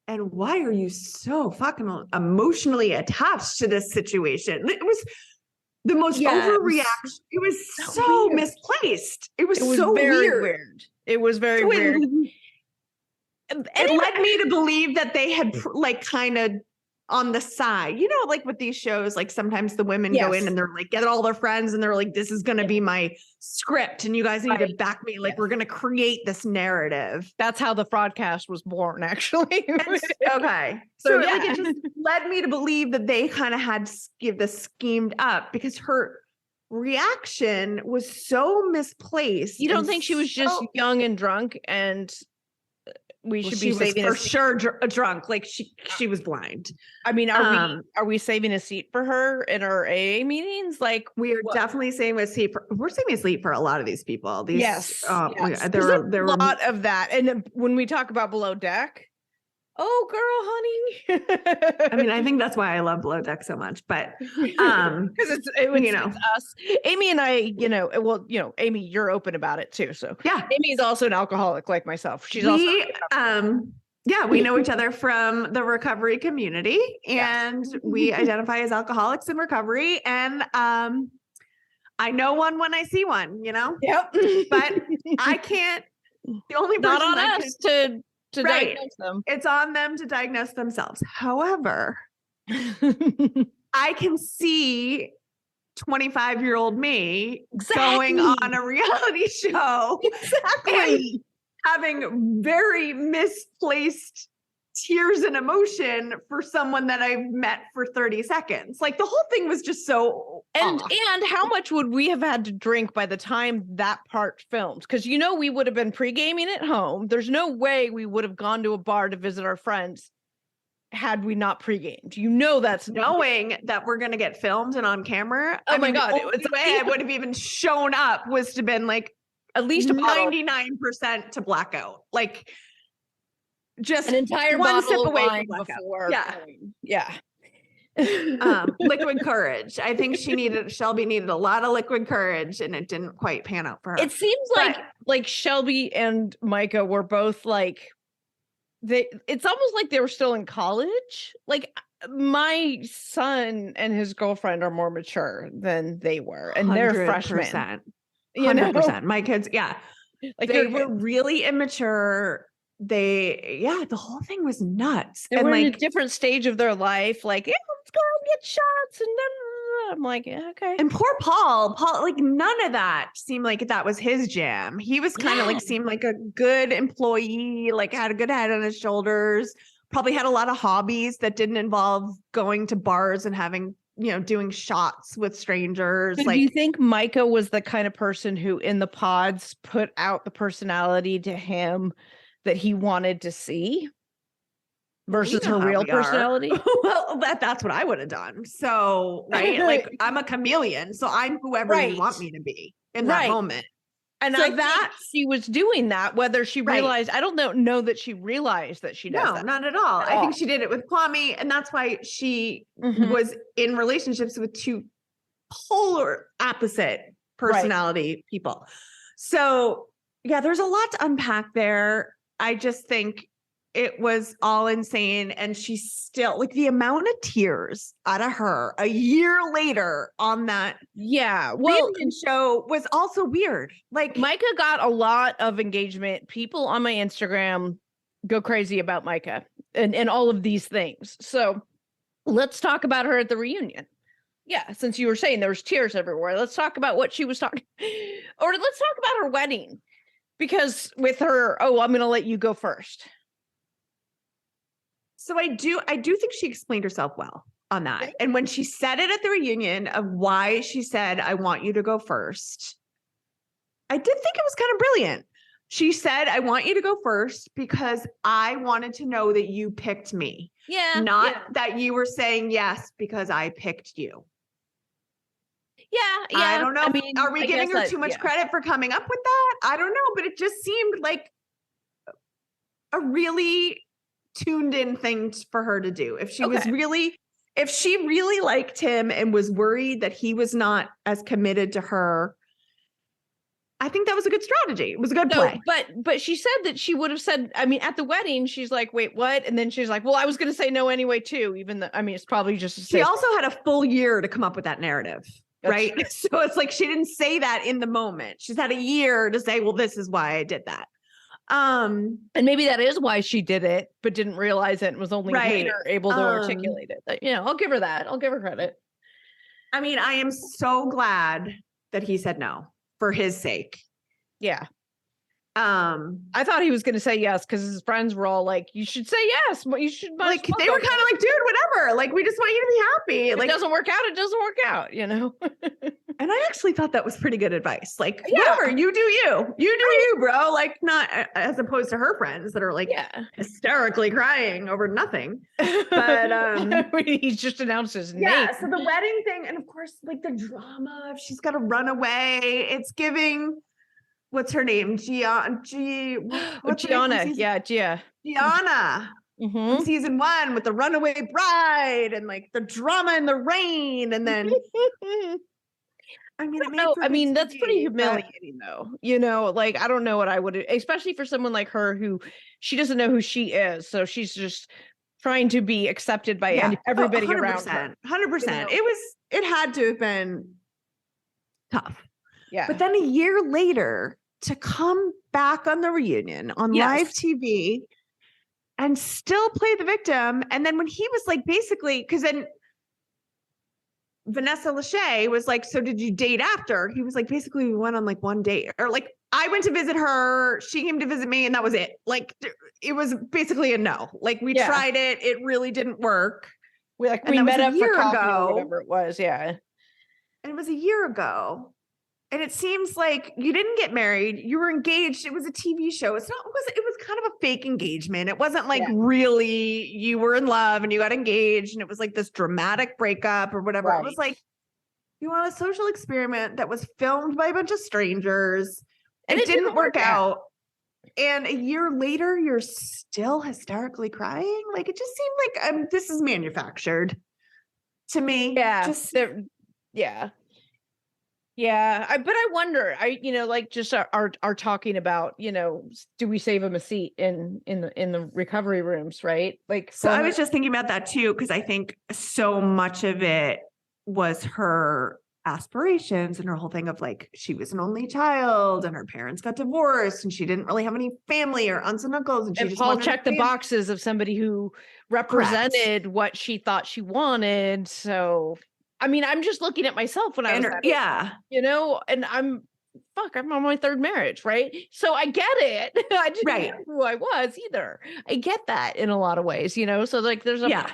And why are you so fucking emotionally attached to this situation? It was the most overreaction. It was so misplaced. It was so very weird. It was very weird. It led me to believe that they had like kind of on the side, like with these shows, like sometimes the women go in and they're like, get all their friends, and they're like, this is going to be my script, and you guys need to back me. Like, we're going to create this narrative. That's how the Fraudcast was born, actually. Okay. So like, it just led me to believe that they kind of had to give this schemed up, because her reaction was so misplaced. You don't think she was just young and drunk, and we should be saving for sure drunk? Like, she was blind. I mean, are we saving a seat for her in our AA meetings? Like, we are definitely saving a seat we're saving a seat for a lot of these people. Yes. There were a lot of that. And when we talk about Below Deck, oh girl, honey. I mean, I think that's why I love Below Deck so much, but because it's us. Amy and I, Amy, you're open about it too. So yeah, Amy's also an alcoholic like myself. She's also we know each other from the recovery community, and we identify as alcoholics in recovery. And I know one when I see one, Yep. But I can't. The only person not on us to diagnose them. It's on them to diagnose themselves. However, I can see 25-year-old me going on a reality show and having very misplaced tears and emotion for someone that I've met for 30 seconds. Like, the whole thing was just so and how much would we have had to drink by the time that part filmed? Because we would have been pre-gaming at home. There's no way we would have gone to a bar to visit our friends had we not pre-gamed. That's knowing that we're going to get filmed and on camera. Oh my God. The way I would have even shown up was to been like at least 99% to blackout. Like, just an entire one bottle sip away from before. Liquid courage. I think Shelby needed a lot of liquid courage, and it didn't quite pan out for her. It seems like Shelby and Micah were both like, it's almost like they were still in college. Like, my son and his girlfriend are more mature than they were, and they're freshmen. 100%. My kids, like, they were really immature. the whole thing was nuts. They were in a different stage of their life. Like, yeah, let's go and get shots. And then I'm like, yeah, okay. And poor Paul, like none of that seemed like that was his jam. He was kind of like, seemed like a good employee, like had a good head on his shoulders, probably had a lot of hobbies that didn't involve going to bars and having, doing shots with strangers. So do you think Micah was the kind of person who in the pods put out the personality to him that he wanted to see versus her real personality? Well, that's what I would have done. So, right. Like I'm a chameleon. So I'm whoever you want me to be in that moment. And so I think she was doing that, whether she realized, I don't know that she realized that she does that. No, not at all. I think she did it with Kwame. And that's why she was in relationships with two polar opposite personality people. So yeah, there's a lot to unpack there. I just think it was all insane. And she's still like the amount of tears out of her a year later on that. Yeah. Reunion show was also weird. Like Micah got a lot of engagement. People on my Instagram go crazy about Micah and all of these things. So let's talk about her at the reunion. Yeah. Since you were saying there was tears everywhere, let's talk about what she was talking, or let's talk about her wedding, because with her, I'm going to let you go first. So I do think she explained herself well on that. Okay. And when she said it at the reunion of why she said, I want you to go first, I did think it was kind of brilliant. She said, I want you to go first because I wanted to know that you picked me. Yeah. Not that you were saying yes because I picked you. Yeah. I don't know. I mean, are we giving her too much credit for coming up with that? I don't know, but it just seemed like a really tuned in thing for her to do. If she really liked him and was worried that he was not as committed to her, I think that was a good strategy. It was a good play. But she said that she would have said, I mean, at the wedding, she's like, wait, what? And then she's like, well, I was going to say no anyway, too, even though, I mean, it's probably just she also had a full year to come up with that narrative. Right. So it's like, she didn't say that in the moment. She's had a year to say, well, this is why I did that. And maybe that is why she did it, but didn't realize it and was only later able to articulate it. I'll give her that. I'll give her credit. I mean, I am so glad that he said no for his sake. Yeah. I thought he was going to say yes because his friends were all like, "You should say yes." But you should like they were kind of like, "Dude, whatever. Like, we just want you to be happy. Like, it doesn't work out. It doesn't work out." And I actually thought that was pretty good advice. Like, whatever, you do you, bro. Like, not as opposed to her friends that are like hysterically crying over nothing. But he just announced his name. Yeah. So the wedding thing, and of course, like the drama. If she's got to run away, it's giving. What's her name? Gianna. Yeah, Gia. Gianna. From season 1 with the runaway bride and like the drama in the rain. And then, I mean, that's pretty humiliating though. Like, I don't know what I would, especially for someone like her who she doesn't know who she is. So she's just trying to be accepted by everybody around her. 100%. It had to have been tough. Yeah. But then a year later, to come back on the reunion on live TV and still play the victim. And then when he was like, basically, because then Vanessa Lachey was like, so did you date after? He was like, basically we went on like one date, or like I went to visit her, she came to visit me, and that was it. Like it was basically a no. Like we tried it. It really didn't work. We met up for coffee or whatever it was. Yeah. And it was a year ago. And it seems like you didn't get married. You were engaged. It was a TV show. It was kind of a fake engagement. It wasn't like really you were in love and you got engaged and it was like this dramatic breakup or whatever. Right. It was like you want a social experiment that was filmed by a bunch of strangers. And it didn't work out. And a year later, you're still hysterically crying. Like it just seemed like this is manufactured to me. Yeah. Yeah, but I wonder, just are talking about, do we save him a seat in the recovery rooms, right? Like, so I was just thinking about that too, because I think so much of it was her aspirations and her whole thing of like, she was an only child and her parents got divorced and she didn't really have any family or aunts and uncles. And she just Paul checked the boxes of somebody who represented what she thought she wanted. So, I mean, I'm just looking at myself when I was and I'm on my third marriage, right? So I get it. I didn't know who I was either. I get that in a lot of ways, so like there's a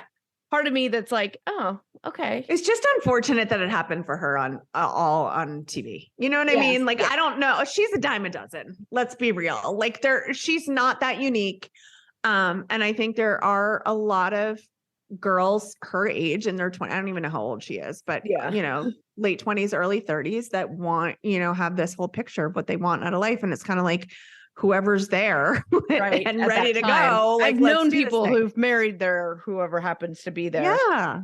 part of me that's like, oh, okay. It's just unfortunate that it happened for her all on TV. You know what I mean? Like, I don't know. She's a dime a dozen. Let's be real. Like she's not that unique. And I think there are a lot of girls her age in their 20s. I don't even know how old she is, but late 20s, early 30s that want, have this whole picture of what they want out of life. And it's kind of like, whoever's there and ready to go. Like, I've known people who've married whoever happens to be there. Yeah.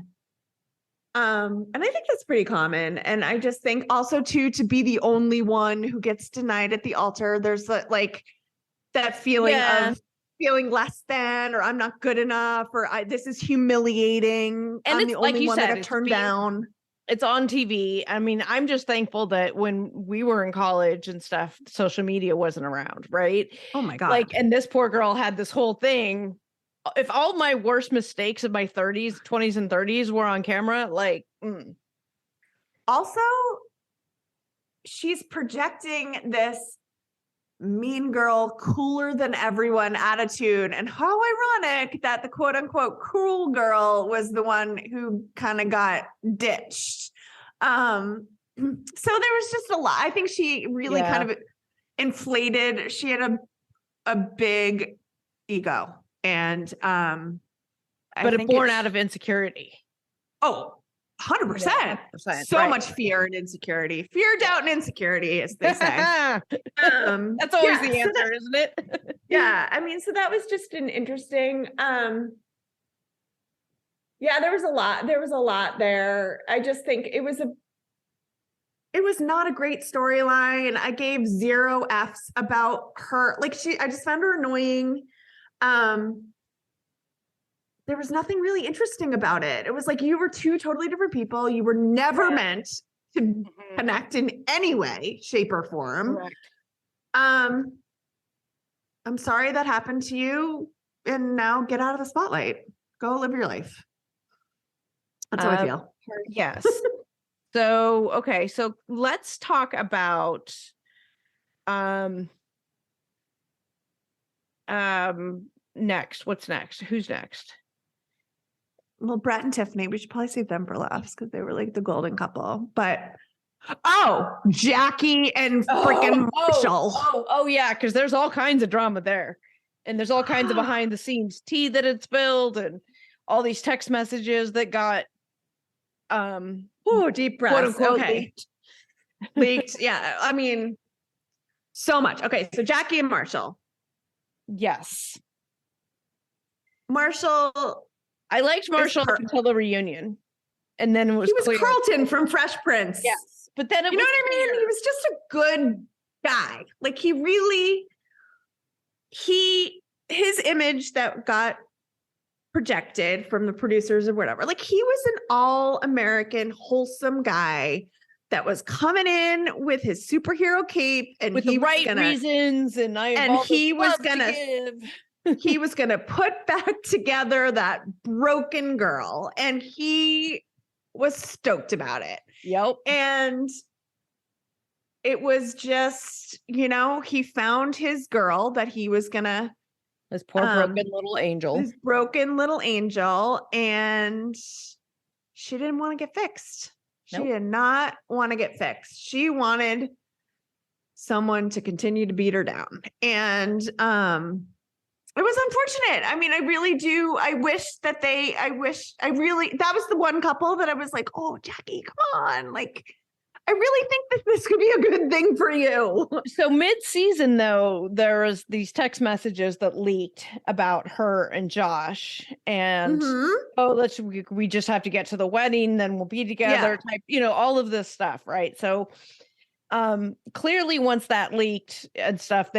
And I think that's pretty common. And I just think also too, to be the only one who gets denied at the altar, there's that feeling of feeling less than, or I'm not good enough, or this is humiliating. And I'm the only one that got turned down. It's on TV. I mean, I'm just thankful that when we were in college and stuff, social media wasn't around, right? Oh my God. And this poor girl had this whole thing. If all my worst mistakes of my 20s and 30s were on camera, Also, she's projecting this mean girl, cooler than everyone attitude. And how ironic that the quote unquote cool girl was the one who kind of got ditched. So there was just a lot. I think she really kind of inflated. She had a big ego, and but it born out of insecurity. Oh, 100%. So much fear and insecurity, fear, doubt, and insecurity, as they say. That's always the answer, isn't it? Yeah. I mean, so that was just an interesting, there was a lot there. I just think it was not a great storyline. I gave 0 F's about her. Like I just found her annoying. There was nothing really interesting about it. It was like, you were two totally different people. You were never meant to connect in any way, shape, or form. Correct. I'm sorry that happened to you, and now get out of the spotlight. Go live your life. That's how I feel. Yes. So, okay. So let's talk about, next. What's next? Who's next? Well, Brett and Tiffany, we should probably save them for laughs because they were like the golden couple. But Jackie and freaking Marshall. Oh, yeah, because there's all kinds of drama there, and there's all kinds of behind the scenes tea that had spilled, and all these text messages that got deep breaths. Okay, leaked. Yeah, I mean, so much. Okay, so Jackie and Marshall. Yes, Marshall. I liked Marshall up until the reunion, and then he was clear. Carlton from Fresh Prince. Yes, but then you know what I mean? He was just a good guy. Like his image that got projected from the producers or whatever. Like, he was an all-American, wholesome guy that was coming in with his superhero cape and with the right reasons, and he was gonna put back together that broken girl, and he was stoked about it. Yep. And it was just, he found his girl that he was gonna, his poor broken little angel. His broken little angel, and she didn't want to get fixed. She did not want to get fixed. She wanted someone to continue to beat her down. And it was unfortunate. I mean, I really do. I wish that that was the one couple that I was like, oh, Jackie, come on. Like, I really think that this could be a good thing for you. So mid-season, though, there was these text messages that leaked about her and Josh, and we just have to get to the wedding, then we'll be together. Type, all of this stuff, right? So, clearly, once that leaked and stuff,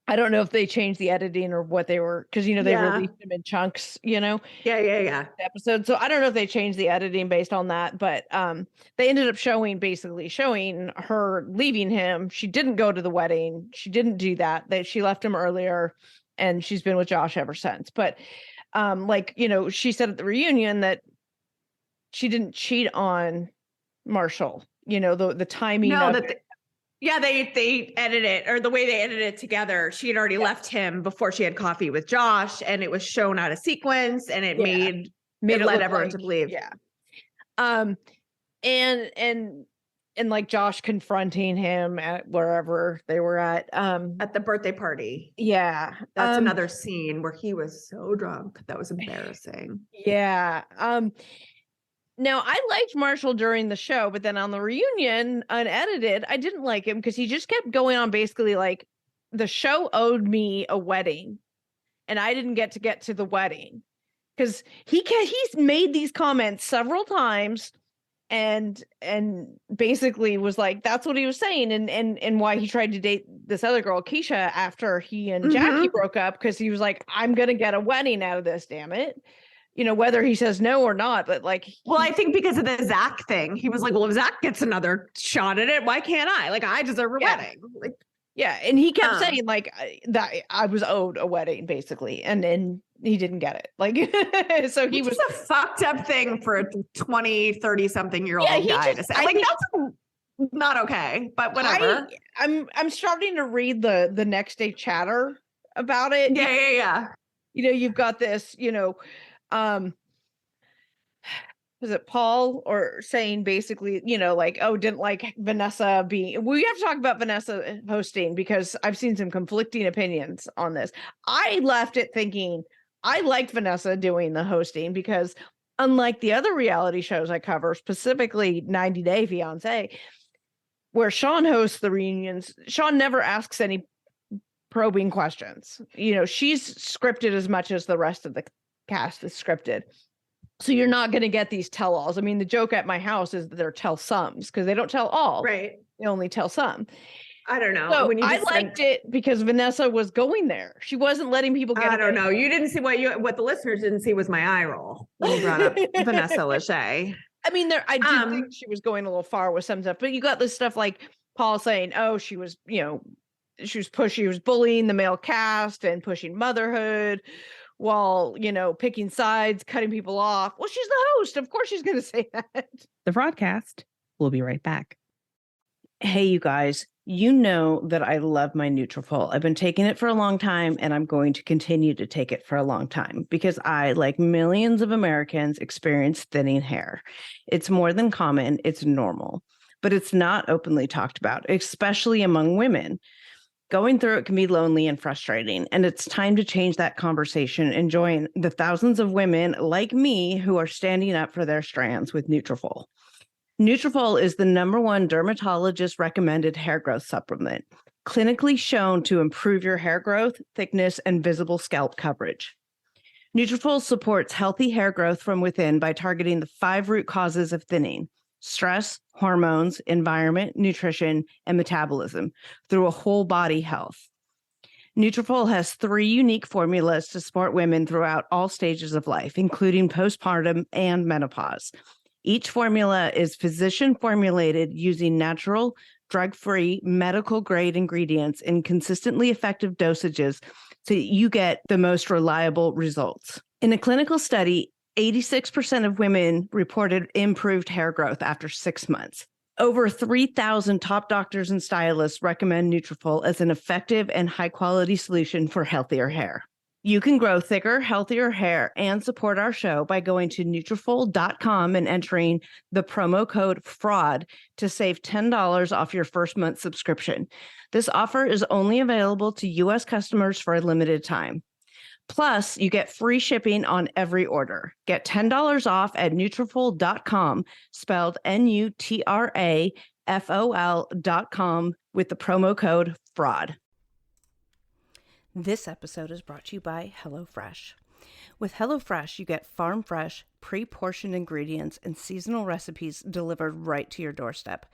I don't know if they changed the editing or what they were, because they released them in chunks, Yeah. episode. So I don't know if they changed the editing based on that, but they ended up showing her leaving him. She didn't go to the wedding. She didn't do that. She left him earlier, and she's been with Josh ever since. But she said at the reunion that she didn't cheat on Marshall. The timing of it. Yeah, they edit it, or the way they edited it together. She had already left him before she had coffee with Josh, and it was shown out of sequence, and it made it led everyone to believe. Yeah. And like Josh confronting him at wherever they were at the birthday party. Yeah. That's another scene where he was so drunk. That was embarrassing. Yeah. Now, I liked Marshall during the show, but then on the reunion, unedited, I didn't like him because he just kept going on basically like the show owed me a wedding and I didn't get to the wedding, because he's made these comments several times and basically was like, that's what he was saying. And why he tried to date this other girl, Keisha, after he and Jackie broke up, because he was like, I'm going to get a wedding out of this, damn it. Whether he says no or not, but I think because of the Zach thing, he was like, well, if Zach gets another shot at it, why can't I? Like, I deserve a wedding. Like, yeah. And he kept saying that I was owed a wedding basically. And he didn't get it. Like, so he was a fucked up thing for a 20, 30 something year old guy to say. That's not okay, but whatever. I'm starting to read the next day chatter about it. Yeah. You've got this, was it Paul or saying basically, didn't like Vanessa being, we have to talk about Vanessa hosting because I've seen some conflicting opinions on this. I left it thinking I liked Vanessa doing the hosting because unlike the other reality shows I cover, specifically 90 Day Fiance, where Sean hosts the reunions, Sean never asks any probing questions. She's scripted as much as the rest of the cast is scripted. So you're not going to get these tell-alls. I mean, the joke at my house is that they're tell-somes because they don't tell all. Right. They only tell some. I don't know. So I liked it because Vanessa was going there. She wasn't letting people get. I don't know. You didn't see what the listeners didn't see was my eye roll when you brought up Vanessa Lachey. I mean, I did think she was going a little far with some stuff, but you got this stuff like Paul saying, "Oh, she was, she was bullying the male cast and pushing motherhood." While, picking sides, cutting people off. Well, she's the host. Of course she's going to say that. The Fraudcast. We'll be right back. Hey, you guys, you know that I love my Nutrafol. I've been taking it for a long time, and I'm going to continue to take it for a long time because I, like millions of Americans, experience thinning hair. It's more than common. It's normal, but it's not openly talked about, especially among women. Going through it can be lonely and frustrating, and it's time to change that conversation and join the thousands of women like me who are standing up for their strands with Nutrafol. Nutrafol is the #1 dermatologist-recommended hair growth supplement, clinically shown to improve your hair growth, thickness, and visible scalp coverage. Nutrafol supports healthy hair growth from within by targeting the 5 root causes of thinning: stress, hormones, environment, nutrition, and metabolism through a whole body health. Nutrafol has 3 unique formulas to support women throughout all stages of life, including postpartum and menopause. Each formula is physician formulated using natural, drug-free, medical-grade ingredients in consistently effective dosages so you get the most reliable results. In a clinical study, 86% of women reported improved hair growth after 6 months. Over 3,000 top doctors and stylists recommend Nutrafol as an effective and high-quality solution for healthier hair. You can grow thicker, healthier hair and support our show by going to Nutrafol.com and entering the promo code FRAUD to save $10 off your first month subscription. This offer is only available to U.S. customers for a limited time. Plus, you get free shipping on every order. Get $10 off at Nutrafol.com, spelled Nutrafol.com, with the promo code FRAUD. This episode is brought to you by HelloFresh. With HelloFresh, you get farm-fresh, pre-portioned ingredients and seasonal recipes delivered right to your doorstep.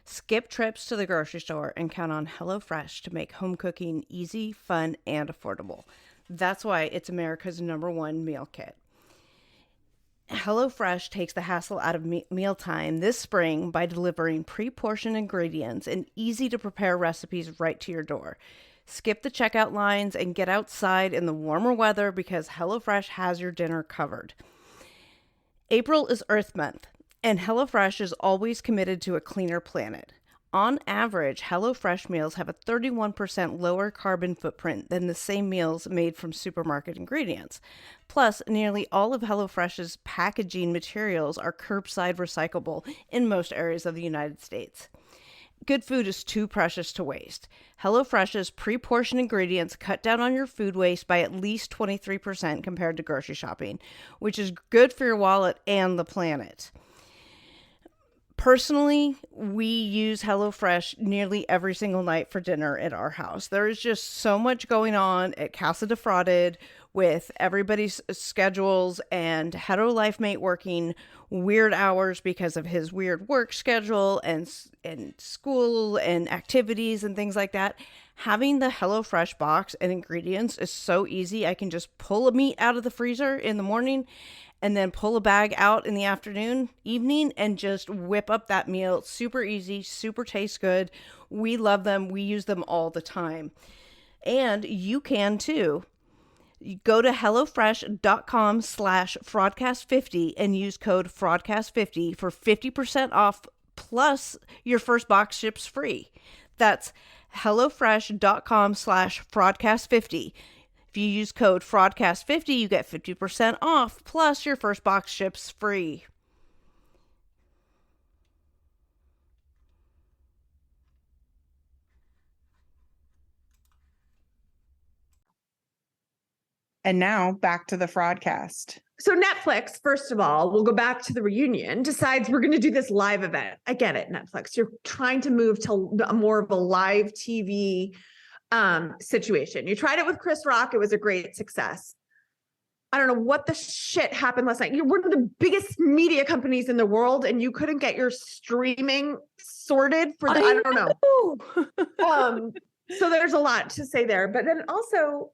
Skip trips to the grocery store and count on HelloFresh to make home cooking easy, fun, and affordable. That's why it's America's #1 meal kit. HelloFresh takes the hassle out of mealtime this spring by delivering pre-portioned ingredients and easy-to-prepare recipes right to your door. Skip the checkout lines and get outside in the warmer weather because HelloFresh has your dinner covered. April is Earth Month, and HelloFresh is always committed to a cleaner planet. On average, HelloFresh meals have a 31% lower carbon footprint than the same meals made from supermarket ingredients. Plus, nearly all of HelloFresh's packaging materials are curbside recyclable in most areas of the United States. Good food is too precious to waste. HelloFresh's pre-portioned ingredients cut down on your food waste by at least 23% compared to grocery shopping, which is good for your wallet and the planet. Personally, we use HelloFresh nearly every single night for dinner at our house. There is just so much going on at Casa Defrauded with everybody's schedules and hetero life mate working weird hours because of his weird work schedule and school and activities and things like that. Having the HelloFresh box and ingredients is so easy. I can just pull a meat out of the freezer in the morning and then pull a bag out in the evening, and just whip up that meal. It's super easy, super tastes good. We love them. We use them all the time. And you can too. You go to HelloFresh.com/Fraudcast50 and use code Fraudcast50 for 50% off, plus your first box ships free. That's HelloFresh.com/Fraudcast50. If you use code Fraudcast50, you get 50% off, plus your first box ships free. And now back to the Fraudcast. So Netflix, first of all, we'll go back to the reunion, decides we're going to do this live event. I get it, Netflix. You're trying to move to more of a live TV situation. You tried it with Chris Rock. It was a great success. I don't know what the shit happened last night. You're one of the biggest media companies in the world, and you couldn't get your streaming sorted for the, I don't know. So there's a lot to say there, but then also,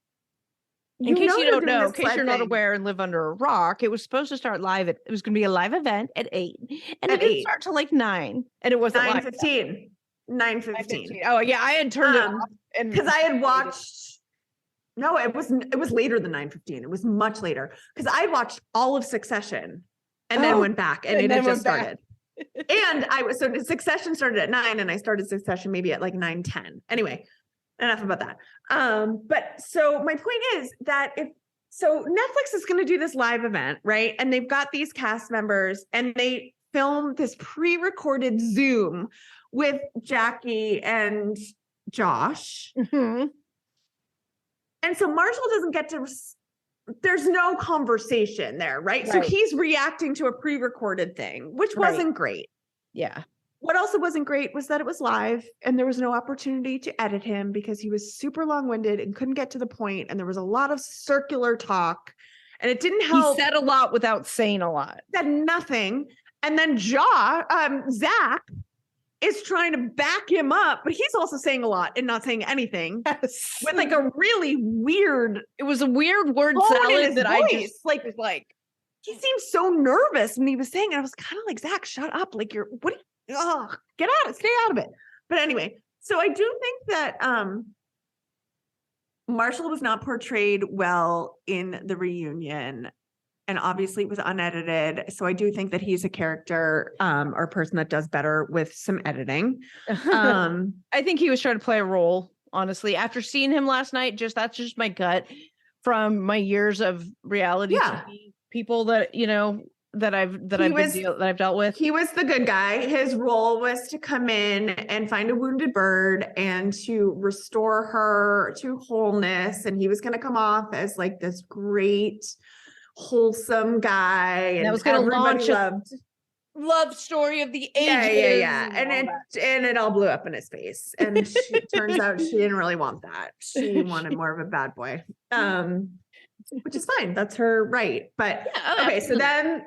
in case you don't know, in case you're not aware and live under a rock, it was supposed to start live. It was going to be a live event at 8, and it didn't start till like 9, and it wasn't 9:15. 9:15. Oh yeah, I had turned it off, and because I had watched. No, it was later than 9:15. It was much later because I watched all of Succession, and then went back, and it had just started. And so Succession started at 9, and I started Succession maybe at like 9:10. Anyway, enough about that. But so my point is that Netflix is going to do this live event, right? And they've got these cast members, and they film this pre-recorded Zoom with Jackie and Josh. Mm-hmm. And so Marshall doesn't get to, there's no conversation there, right? So he's reacting to a pre-recorded thing, which wasn't great. Yeah. What also wasn't great was that it was live and there was no opportunity to edit him because he was super long-winded and couldn't get to the point, and there was a lot of circular talk, and it didn't help. He said a lot without saying a lot. Said nothing. And then Zach is trying to back him up, but he's also saying a lot and not saying anything. Yes. With like a really weird, it was a weird word salad that I just like he seemed so nervous when he was saying it. I was kind of like, Zach, shut up. Like get out, stay out of it. But anyway, so I do think that Marshall was not portrayed well in the reunion. And obviously it was unedited. So I do think that he's a character or person that does better with some editing. I think he was trying to play a role, honestly. After seeing him last night, that's just my gut from my years of reality TV people that, that I've dealt with. He was the good guy. His role was to come in and find a wounded bird and to restore her to wholeness. And he was going to come off as like this great, wholesome guy, and that was going to launch a love story of the ages. Yeah. And it all blew up in his face. And it turns out she didn't really want that. She wanted more of a bad boy, which is fine. That's her right. But okay, so then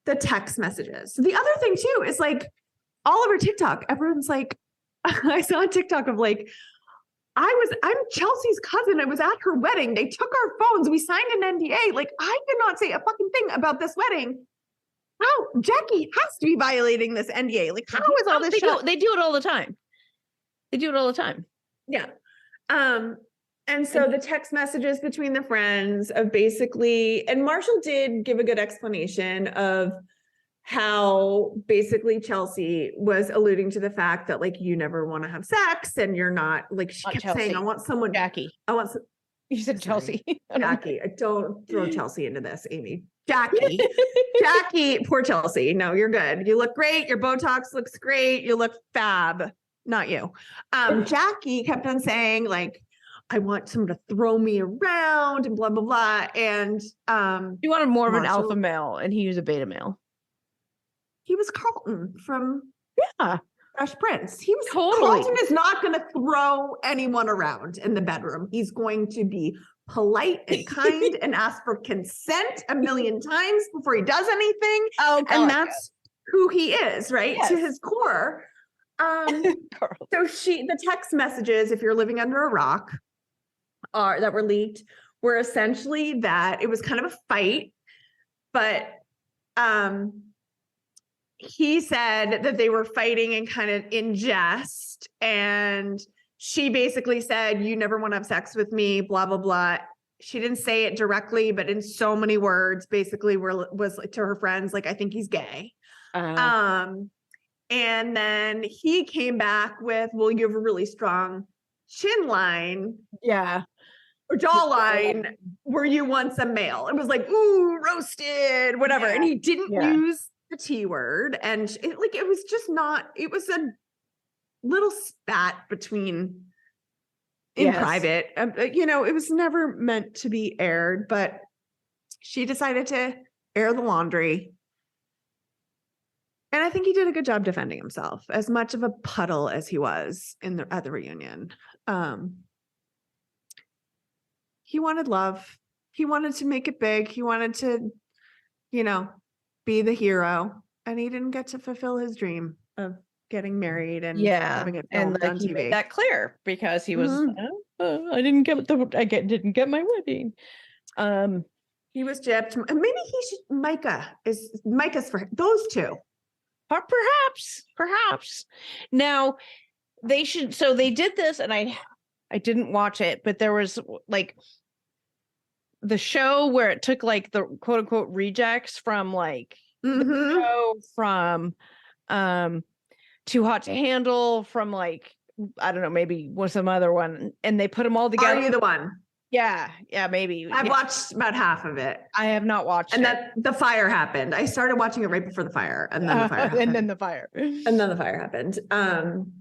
the text messages. So the other thing too is like all over TikTok, everyone's like, I saw a TikTok of like, I'm Chelsea's cousin. I was at her wedding. They took our phones. We signed an NDA. Like, I did not say a fucking thing about this wedding. How Jackie has to be violating this NDA. Like, how is all this? They do it all the time. They do it all the time. Yeah. And so the text messages between the friends of basically, and Marshall did give a good explanation of how basically Chelsea was alluding to the fact that like, you never want to have sex and you're not like, she kept saying, I want someone, Jackie. You said Chelsea. Jackie. Don't throw Chelsea into this, Amy. Jackie, poor Chelsea. No, you're good. You look great. Your Botox looks great. You look fab. Not you. Jackie kept on saying like, I want someone to throw me around and blah, blah, blah. And you wanted more of an alpha male and he was a beta male. He was Carlton from Fresh Prince. He was totally. Carlton is not going to throw anyone around in the bedroom. He's going to be polite and kind and ask for consent 1,000,000 times before he does anything. Oh, God, and that's who he is, right? Yes. To his core. So the text messages, if you're living under a rock, that were leaked, were essentially that it was kind of a fight, but he said that they were fighting and kind of in jest, and she basically said, you never want to have sex with me, blah, blah, blah. She didn't say it directly, but in so many words, basically was like to her friends, like, I think he's gay. And then he came back with, well, you have a really strong chin line. Yeah. Or jawline, were you once a male? It was like, ooh, roasted, whatever. Yeah. And he didn't use the T word. And it was just not, it was a little spat between in private. It was never meant to be aired, but she decided to air the laundry. And I think he did a good job defending himself, as much of a puddle as he was at the reunion. He wanted love. He wanted to make it big. He wanted to, be the hero. And he didn't get to fulfill his dream of getting married and having it filmed on TV. He made that clear because he was, I didn't get my wedding. He was gypped. Maybe he should, Micah's for those two. Perhaps. Now they should, so they did this and I didn't watch it, but there was like the show where it took like the quote unquote rejects from like the show from Too Hot to Handle, from like, I don't know, maybe was some other one, and they put them all together. Are You the One? Yeah, maybe. I've watched about half of it. I have not watched and it. And then the fire happened. I started watching it right before the fire, and then the fire happened. And then the fire. And then the fire happened.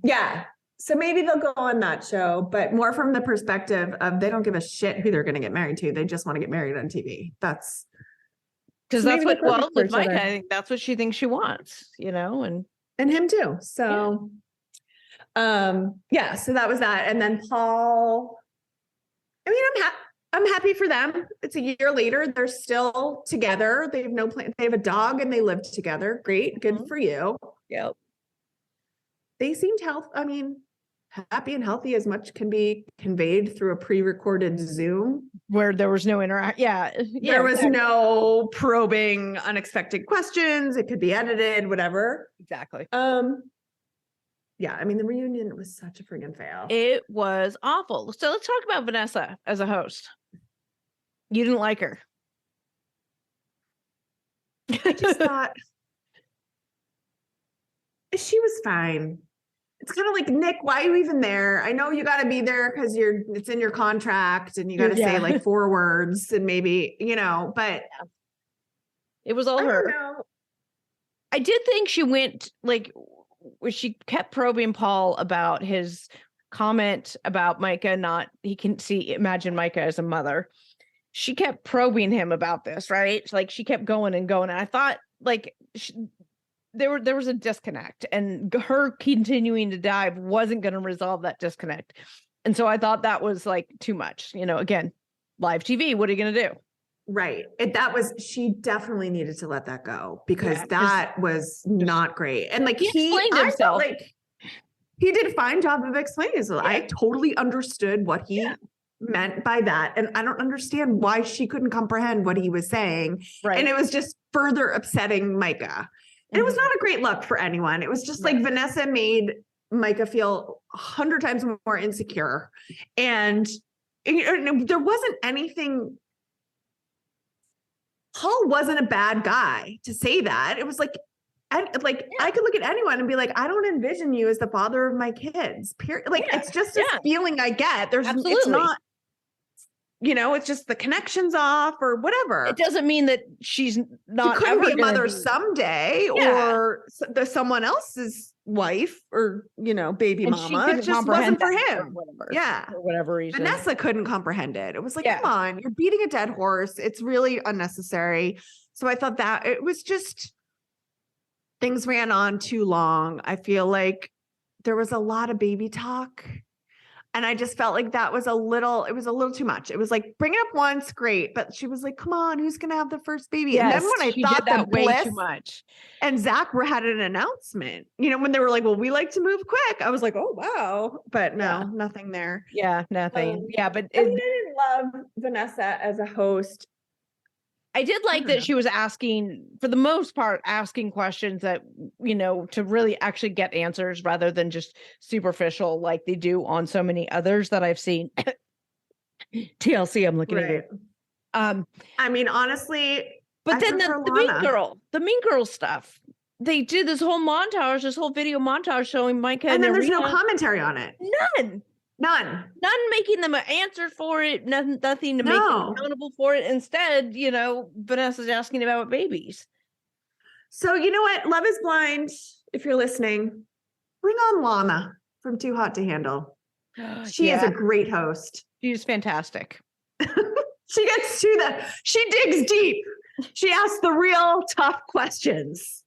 Yeah. So maybe they'll go on that show, but more from the perspective of they don't give a shit who they're going to get married to. They just want to get married on TV. That's because that's what, well, with Micah, I think that's what she thinks she wants, and him too. So, so that was that. And then Paul, I mean, I'm happy for them. It's a year later. They're still together. They have no plan. They have a dog and they live together. Great. Good for you. Yep. They seemed happy and healthy as much can be conveyed through a pre-recorded Zoom where there was no interaction. There was no probing unexpected questions. It could be edited, whatever. Exactly. The reunion was such a friggin' fail. It was awful. So let's talk about Vanessa as a host. You didn't like her. I just thought she was fine. It's kind of like, Nick, why are you even there? I know you got to be there because it's in your contract and you got to say like 4 words and maybe, but it was all her. I did think she went like, she kept probing Paul about his comment about Micah he can imagine Micah as a mother. She kept probing him about this, right? Like she kept going and going. And I thought like there was a disconnect, and her continuing to dive wasn't going to resolve that disconnect. And so I thought that was like too much, again, live TV. What are you going to do? Right. She definitely needed to let that go because that was not great. And like I felt like he did a fine job of explaining. So I totally understood what he meant by that. And I don't understand why she couldn't comprehend what he was saying. Right. And it was just further upsetting Micah. And it was not a great look for anyone. It was just like Vanessa made Micah feel 100 times more insecure. And there wasn't anything. Paul wasn't a bad guy to say that. It was like, I could look at anyone and be like, I don't envision you as the father of my kids. Period. Like, it's just a feeling I get. It's not, it's just the connection's off or whatever. It doesn't mean that she's not ever be a mother someday or someone else's wife or, baby mama. It just wasn't for him. For whatever reason. Vanessa couldn't comprehend it. It was like, come on, you're beating a dead horse. It's really unnecessary. So I thought that it was just, things ran on too long. I feel like there was a lot of baby talk. And I just felt like it was a little too much. It was like, bring it up once, great. But she was like, come on, who's going to have the first baby? Yes, and then when I thought that way too much. And Zach had an announcement, when they were like, well, we like to move quick. I was like, oh, wow. But no, nothing there. Yeah, nothing. But I didn't love Vanessa as a host. I did like that she was asking, for the most part, asking questions that, to really actually get answers rather than just superficial like they do on so many others that I've seen. TLC, I'm looking at it. I mean, honestly, but then the mean girl stuff. They did this whole video montage showing Micah and then there's no commentary on it. None making them an answer for it. Nothing to make them accountable for it. Instead, Vanessa's asking about babies. So you know what? Love is Blind. If you're listening, bring on Lana from Too Hot to Handle. She is a great host. She's fantastic. She digs deep. She asks the real tough questions.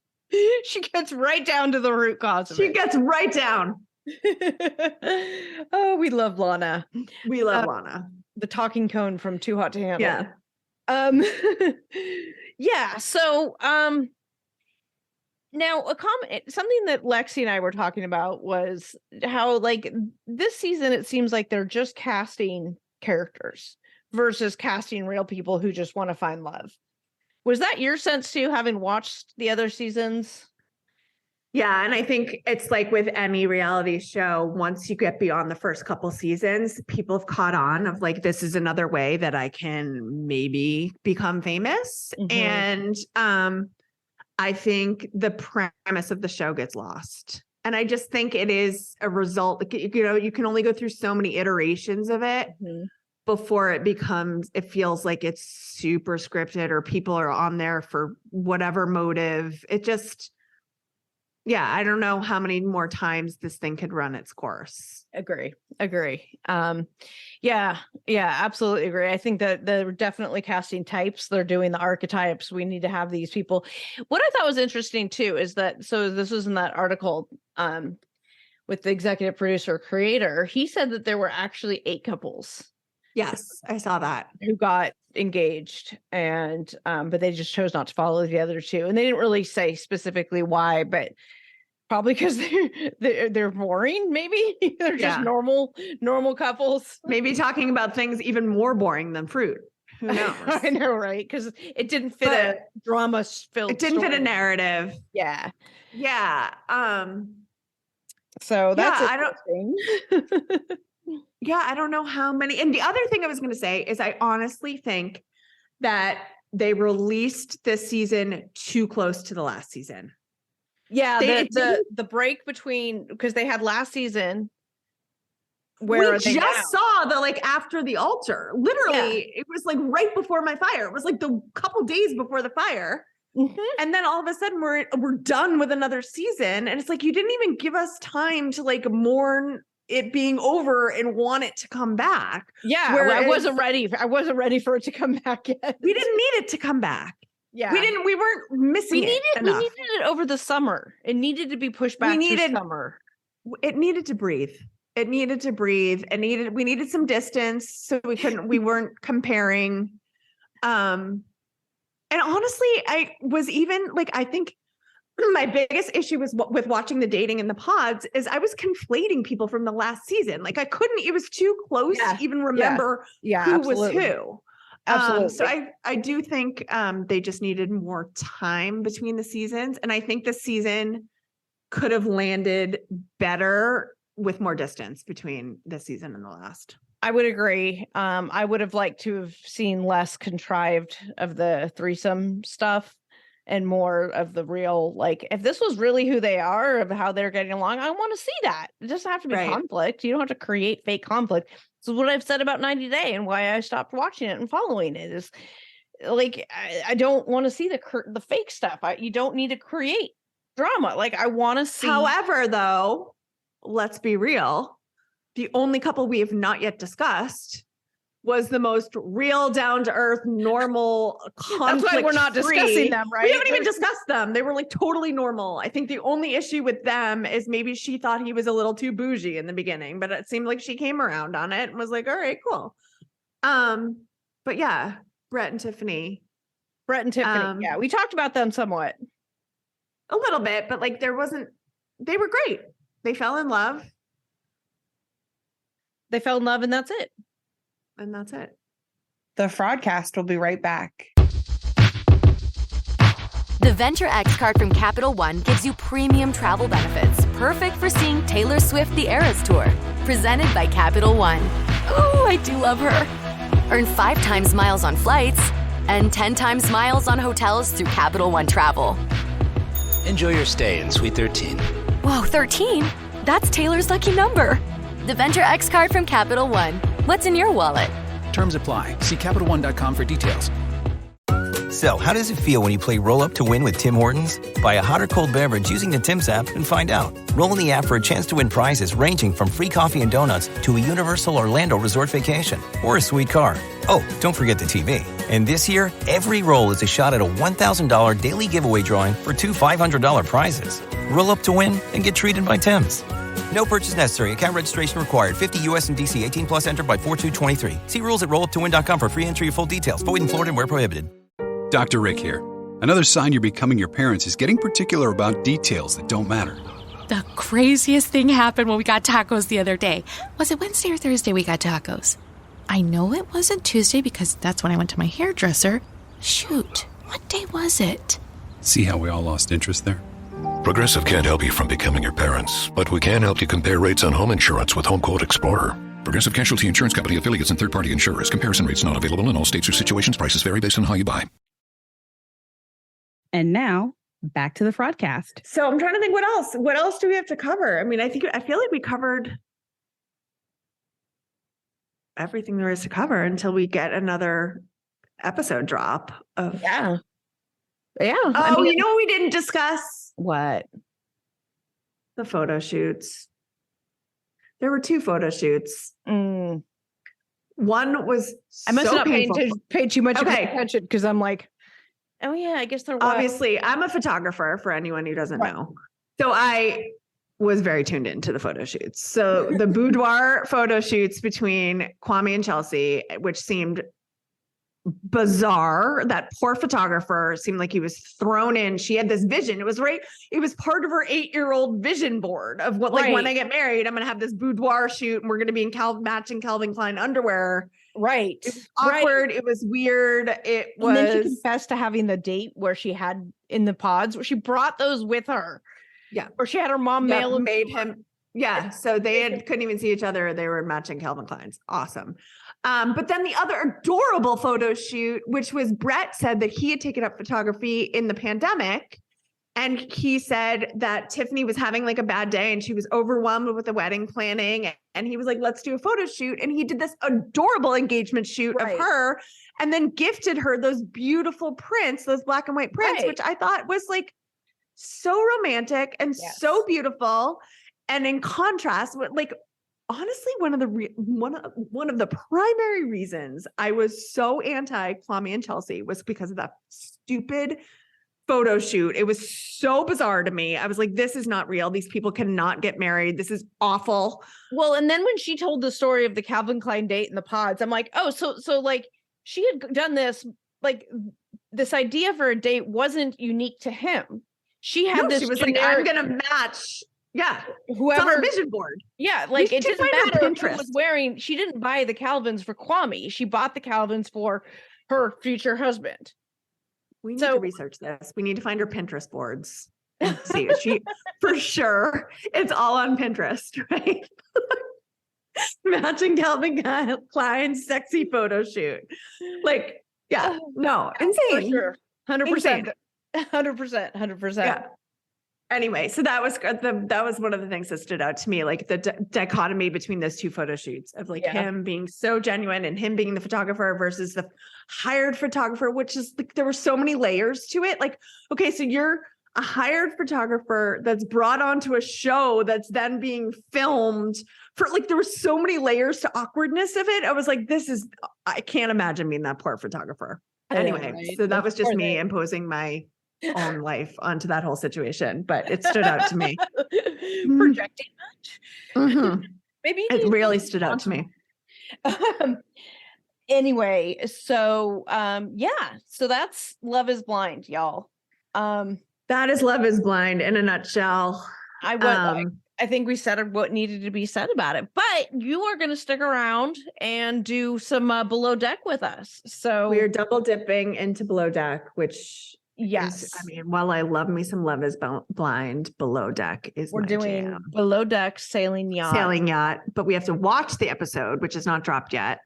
She gets right down to the root cause of it. She gets right down. Oh, we love Lana. We love Lana. The talking cone from Too Hot to Handle. Yeah. So, now something that Lexi and I were talking about was how, like, this season, it seems like they're just casting characters versus casting real people who just want to find love. Was that your sense too, having watched the other seasons? Yeah. And I think it's like with any reality show, once you get beyond the first couple seasons, people have caught on of like, this is another way that I can maybe become famous. And I think the premise of the show gets lost. And I just think it is a result, you can only go through so many iterations of it before it feels like it's super scripted or people are on there for whatever motive. It just, I don't know how many more times this thing could run its course. Agree. Absolutely agree. I think that they're definitely casting types. They're doing the archetypes. We need to have these people. What I thought was interesting too is that, so this was in that article with the executive producer creator, he said that there were actually 8 couples. Yes, I saw that. Who got engaged but they just chose not to follow the other 2. And they didn't really say specifically why, but probably because they're boring, maybe. They're just normal couples. Maybe talking about things even more boring than fruit. Who knows? I know, right? Because it didn't fit a drama-filled. It didn't fit a narrative. Yeah. So that's interesting. I don't know how many. And the other thing I was going to say is I honestly think that they released this season too close to the last season. Yeah, the break between, because they had last season where we just saw the after the altar. Literally, it was like right before my fire. It was like the couple days before the fire. And then all of a sudden we're done with another season. And it's like, you didn't even give us time to mourn it being over and want it to come back. Yeah, I wasn't ready for it to come back yet. We didn't need it to come back. Yeah, we weren't missing it. We needed it over the summer. It needed to be pushed back to summer. It needed to breathe. We needed some distance, so we weren't comparing. And honestly, I was even like, I think my biggest issue was with watching the dating in the pods is I was conflating people from the last season. Like I couldn't, it was too close to even remember who absolutely. was who. Absolutely. So I do think they just needed more time between the seasons. And I think the season could have landed better with more distance between this season and the last. I would agree. I would have liked to have seen less contrived of the threesome stuff and more of the real, like, if this was really who they are, of how they're getting along, I want to see that. It doesn't have to be conflict. You don't have to create fake conflict. So what I've said about 90 Day and why I stopped watching it and following it is like, I don't want to see the fake stuff. You don't need to create drama. Like I want to see. However, though, let's be real. The only couple we have not yet discussed was the most real, down-to-earth, normal, conflict. That's why we're not discussing them, right? We haven't even discussed them. They were like totally normal. I think the only issue with them is maybe she thought he was a little too bougie in the beginning, but it seemed like she came around on it and was like, all right, cool. But yeah, Brett and Tiffany. Yeah, we talked about them somewhat. A little bit, but like they were great. They fell in love. And that's it. And that's it. The Fraudcast will be right back. The Venture X card from Capital One gives you premium travel benefits, perfect for seeing Taylor Swift The Eras Tour. Presented by Capital One. Ooh, I do love her. Earn 5 times miles on flights and 10 times miles on hotels through Capital One Travel. Enjoy your stay in Suite 13. Whoa, 13? That's Taylor's lucky number. The Venture X card from Capital One. What's in your wallet? Terms apply. See CapitalOne.com for details. So, how does it feel when you play Roll Up to Win with Tim Hortons? Buy a hot or cold beverage using the Tim's app and find out. Roll in the app for a chance to win prizes ranging from free coffee and donuts to a Universal Orlando resort vacation or a sweet car. Oh, don't forget the TV. And this year, every roll is a shot at a $1,000 daily giveaway drawing for 2 $500 prizes. Roll up to win and get treated by Tim's. No purchase necessary. Account registration required. 50 U.S. and D.C. 18 plus entered by 4/2/23. See rules at rolluptowin.com for free entry or full details. Void in Florida and where prohibited. Dr. Rick here. Another sign you're becoming your parents is getting particular about details that don't matter. The craziest thing happened when we got tacos the other day. Was it Wednesday or Thursday we got tacos? I know it wasn't Tuesday because that's when I went to my hairdresser. Shoot, what day was it? See how we all lost interest there? Progressive can't help you from becoming your parents, but we can help you compare rates on home insurance with Home Quote Explorer. Progressive Casualty Insurance Company affiliates and third-party insurers. Comparison rates not available in all states or situations. Prices vary based on how you buy. And now, back to the Fraudcast. So I'm trying to think what else. What else do we have to cover? I mean, I feel like we covered everything there is to cover until we get another episode drop of Yeah. Oh, I mean, you know what we didn't discuss? what? The photo shoots. There were 2 photo shoots. One was I must so not painful. pay too much Okay. attention because I'm like, oh yeah, I guess there was. Obviously, I'm a photographer for anyone who doesn't know. So I was very tuned into the photo shoots. So the boudoir photo shoots between Kwame and Chelsea, which seemed bizarre. That poor photographer seemed like he was thrown in. She had this vision. It was part of her 8-year-old vision board of what, like, when I get married, I'm going to have this boudoir shoot and we're going to be in matching Calvin Klein underwear. Right. It was awkward. Right. It was weird. It was. And then she confessed to having the date where she had in the pods where she brought those with her. Yeah. Or she had her mom mail them. Made him. Yeah. So they couldn't even see each other. They were matching Calvin Kleins. Awesome. But then the other adorable photo shoot, which was Brett said that he had taken up photography in the pandemic. And he said that Tiffany was having like a bad day and she was overwhelmed with the wedding planning. And he was like, let's do a photo shoot. And he did this adorable engagement shoot of her and then gifted her those beautiful prints, those black and white prints, which I thought was like so romantic and so beautiful. And in contrast, like, honestly, one of the primary reasons I was so anti Kwame and Chelsea was because of that stupid photo shoot. It was so bizarre to me. I was like, this is not real. These people cannot get married. This is awful. Well, and then when she told the story of the Calvin Klein date and the pods, I'm like, oh, so like she had done this like this idea for a date wasn't unique to him. She had this. She was like, I'm gonna match. Yeah, whoever it's on the vision board. Yeah, like it didn't matter who Pinterest. was wearing. She didn't buy the Calvins for Kwame. She bought the Calvins for her future husband. We need to research this. We need to find her Pinterest boards and see if she, for sure, it's all on Pinterest, right? Matching Calvin Klein's sexy photo shoot. Like, yeah, no, insane. For sure. 100%. 100%. Yeah. Anyway, so that was one of the things that stood out to me, like the dichotomy between those two photo shoots of like him being so genuine and him being the photographer versus the hired photographer, which is like, there were so many layers to it. Like, okay, so you're a hired photographer that's brought onto a show that's then being filmed for like, there were so many layers to awkwardness of it. I was like, I can't imagine being that poor photographer. Anyway, right? So that was just me imposing my own life onto that whole situation, but it stood out to me. Projecting much? Mm-hmm. Maybe it really stood out to me. Anyway, so so that's Love is Blind, y'all. That is Love is Blind in a nutshell. I think we said what needed to be said about it, but you are going to stick around and do some Below Deck with us. So we are double dipping into Below Deck, which yes, I mean, while I love me some Love is Blind, Below Deck is we're my doing jam. Below Deck Sailing Yacht, but we have to watch the episode, which is not dropped yet.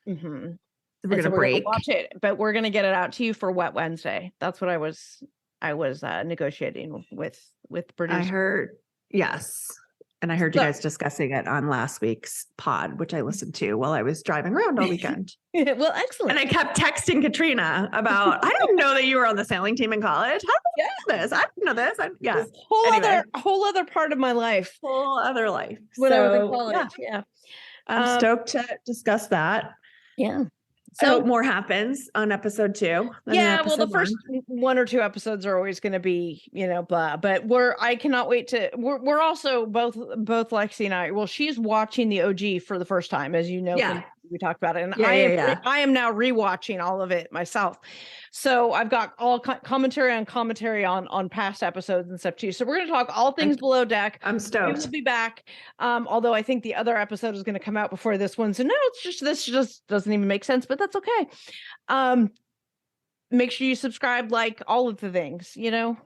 Mm-hmm. So we're going to break. Watch it, but we're going to get it out to you for Wet Wednesday. That's what I was negotiating with producer. I heard, yes. And I heard you guys discussing it on last week's pod, which I listened to while I was driving around all weekend. Well, excellent. And I kept texting Katrina about, I didn't know that you were on the sailing team in college. How did you know this? I didn't know this. Whole other part of my life. Whole other life. Whatever they call it. Yeah. I'm stoked to discuss that. Yeah. So more happens on episode 2. Well, the first 1 or 2 episodes are always going to be, blah. But I cannot wait to. We're also both Lexi and I. Well, she's watching the OG for the first time, as you know. Yeah. We talked about it, and I am now rewatching all of it myself. So I've got all commentary on past episodes and stuff too. So we're going to talk all things Below Deck. I'm stoked. We will be back. Although I think the other episode is going to come out before this one. So no, this just doesn't even make sense, but that's okay. Make sure you subscribe, like all of the things, share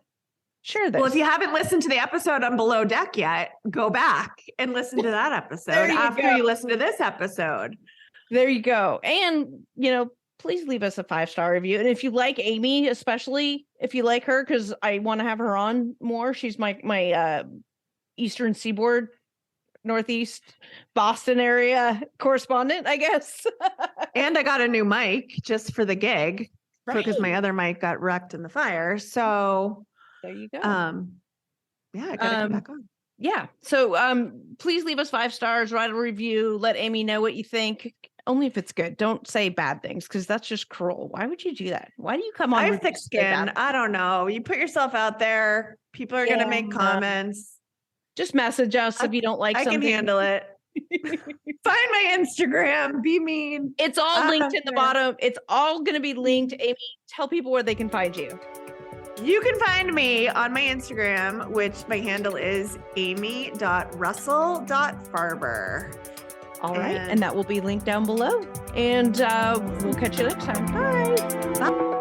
this. Well, if you haven't listened to the episode on Below Deck yet, go back and listen to that episode after you listen to this episode. There you go. And, please leave us a 5-star review. And if you like Amy, especially if you like her, because I want to have her on more. She's my Eastern Seaboard, Northeast Boston area correspondent, I guess. And I got a new mic just for the gig because my other mic got wrecked in the fire. So there you go. I gotta come back on. Yeah. So please leave us 5 stars, write a review, let Amy know what you think. Only if it's good. Don't say bad things because that's just cruel. Why would you do that? Why do you come on? I have thick skin. I don't know. You put yourself out there. People are going to make comments. Just message us if you don't like something. I can handle it. Find my Instagram. Be mean. It's all linked in the bottom. It's all going to be linked. Amy, tell people where they can find you. You can find me on my Instagram, which my handle is amy.russell.farber. All right. And that will be linked down below. And we'll catch you next time. Bye. Bye.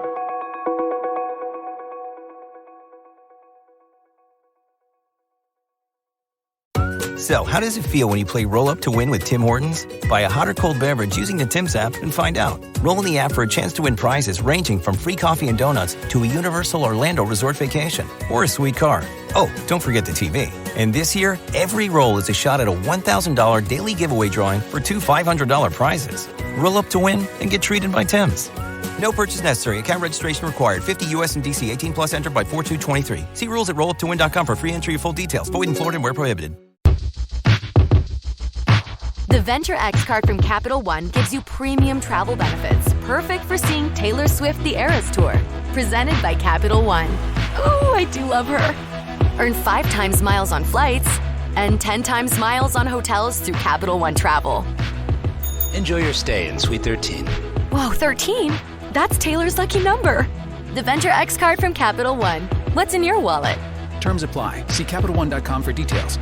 So, how does it feel when you play Roll Up to Win with Tim Hortons? Buy a hot or cold beverage using the Tim's app and find out. Roll in the app for a chance to win prizes ranging from free coffee and donuts to a Universal Orlando resort vacation or a sweet car. Oh, don't forget the TV. And this year, every roll is a shot at a $1,000 daily giveaway drawing for 2 $500 prizes. Roll up to win and get treated by Tim's. No purchase necessary. Account registration required. 50 U.S. and D.C. 18 plus entered by 4/2/23. See rules at rolluptowin.com for free entry or full details. Void in Florida and where prohibited. The Venture X card from Capital One gives you premium travel benefits, perfect for seeing Taylor Swift the Eras Tour. Presented by Capital One. Ooh, I do love her. Earn 5 times miles on flights and 10 times miles on hotels through Capital One Travel. Enjoy your stay in Suite 13. Whoa, 13? That's Taylor's lucky number. The Venture X card from Capital One. What's in your wallet? Terms apply. See CapitalOne.com for details.